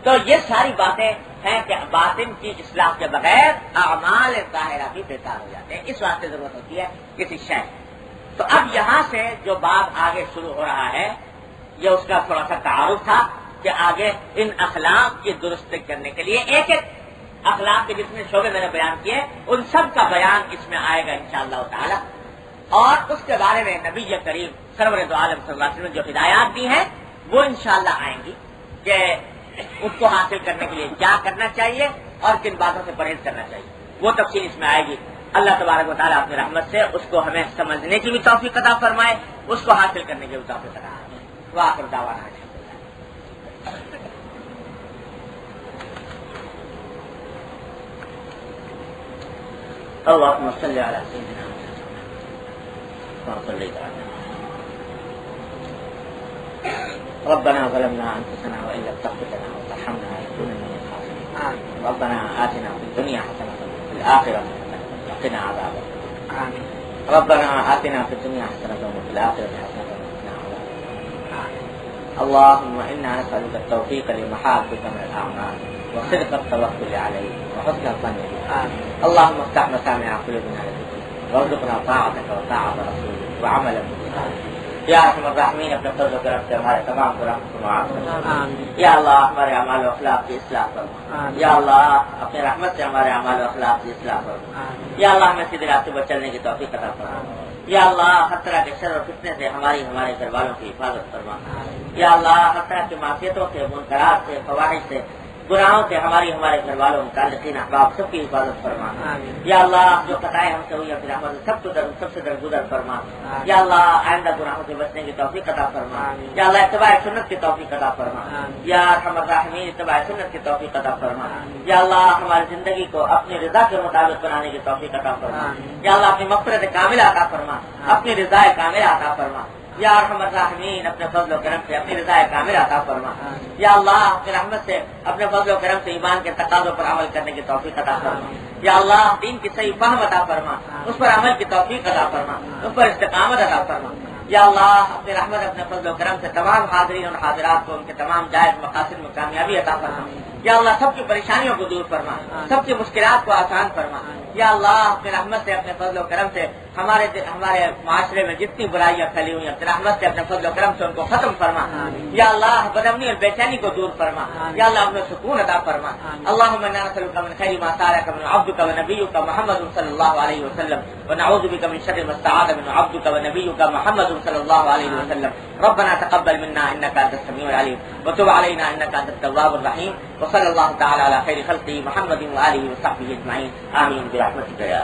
تو یہ ساری باتیں ہیں کہ باطن کی اصلاح کے بغیر اعمال ظاہرہ بھی بیکار ہو جاتے ہیں، اس واسطے ضرورت ہوتی ہے کسی شے۔ تو اب یہاں سے جو بات آگے شروع ہو رہا ہے، یہ اس کا تھوڑا سا تعارف تھا کہ آگے ان اخلاق کی درست کرنے کے لیے ایک ایک اخلاق کے جتنے شعبے میں نے بیان کیے ان سب کا بیان اس میں آئے گا انشاءاللہ تعالی، اور اس کے بارے میں نبی کریم سرور دو عالم صلی اللہ علیہ وسلم نے جو ہدایات دی ہیں وہ انشاءاللہ آئیں گی کہ اس کو حاصل کرنے کے لیے کیا کرنا چاہیے اور کن باتوں سے پرہیز کرنا چاہیے، وہ تفصیل اس میں آئے گی۔ اللہ تبارک و تعالیٰ اپنی رحمت سے اس کو ہمیں سمجھنے کی بھی توفیق عطا فرمائے، اس کو حاصل کرنے کی بھی توفیق عطا فرمائے۔ وآخر دعوانا اللهم صل على سيدنا محمد ربنا ظلمنا انفسنا وان لم تغفر لنا وترحمنا لنكونن من الخاسرين ربنا آتنا في الدنيا حسنة وفي الآخرة حسنة وقنا عذاب النار ربنا آتنا في الدنيا حسنة وفي الآخرة حسنة وقنا عذاب النار اللهم إنا نسألك التوفيق لمحابك من الأعمال وصدق التوكل عليه وحسن الظن بك اللهم افتح مسامع قلوبنا لذكرك وارزقنا طاعتك وطاعة رسولك وعملا بطاعتك یا ارحم الراحمین اپنے فضل و کرم سے ہمارے تمام گناہوں کو معاف فرما، یا اللہ ہمارے اعمال و اخلاق کی اصلاح فرما، یا اللہ اپنے رحمت سے ہمارے اعمال و اخلاق کی اصلاح فرما، یا اللہ ہمیں سیدھے راستے پر چلنے کی توفیق عطا فرما، یا اللہ ہر طرح کے شر اور فتنے سے ہمارے گھر والوں کی حفاظت فرما، یا اللہ ہر طرح کی معصیتوں سے، منکرات سے، فواحش سے، گناہوں سے ہمارے گھر والوں متعلقین احباب سب کی حفاظت فرما، یا اللہ جو خطائیں ہم سے ہوئی اپنی رحمت سے سب سے درگزر فرما، یا اللہ آئندہ گناہوں سے بچنے کی توفیق عطا فرما، یا اللہ اتباع سنت کی توفیق عطا فرما، یا ارحم الراحمین اتباع سنت کی توفیق عطا فرما، یا اللہ ہماری زندگی کو اپنی رضا کے مطابق بنانے کی توفیق عطا فرما، یا اللہ اپنی مغفرت کاملہ عطا فرما، اپنی رضا کاملہ عطا فرما، یا ارحم الراحمین اپنے فضل و کرم سے اپنی رضا کاملہ عطا فرما، یا اللہ اپنی رحمت سے اپنے فضل و کرم سے ایمان کے تقاضوں پر عمل کرنے کی توفیق عطا فرما، یا اللہ دین کی صحیح فہم عطا فرما، اس پر عمل کی توفیق عطا فرما، اس پر استقامت عطا فرما، یا اللہ اپنی رحمت اپنے فضل و کرم سے تمام حاضرین اور حاضرات کو ان کے تمام جائز مقاصد میں کامیابی عطا فرما، یا اللہ سب کی پریشانیوں کو دور فرما، سب کی مشکلات کو آسان فرما، یا اللہ اپنی رحمت سے اپنے فضل و کرم سے ہمارے معاشرے میں جتنی برائیاں پھیلی ہوئی ہیں اپنی رحمت سے اپنے فضل و کرم سے ان کو ختم فرما، یا اللہ بدامنی اور بے چینی کو دور فرما، یا اللہ اپنے سکون عطا فرما، اللهم انا نسألك من خير ما سألك من عبدك ونبيك محمد صلى الله عليه وسلم ونعوذ بك من شر ما استعاذ من عبدك ونبيك محمد صلى الله عليه وسلم ربنا تقبل منا انك انت السميع العليم وتب علينا انك انت التواب الرحيم وصلى الله تعالى على خير خلقه محمد وآله وصحبه اجمعين آمين برحمتك يا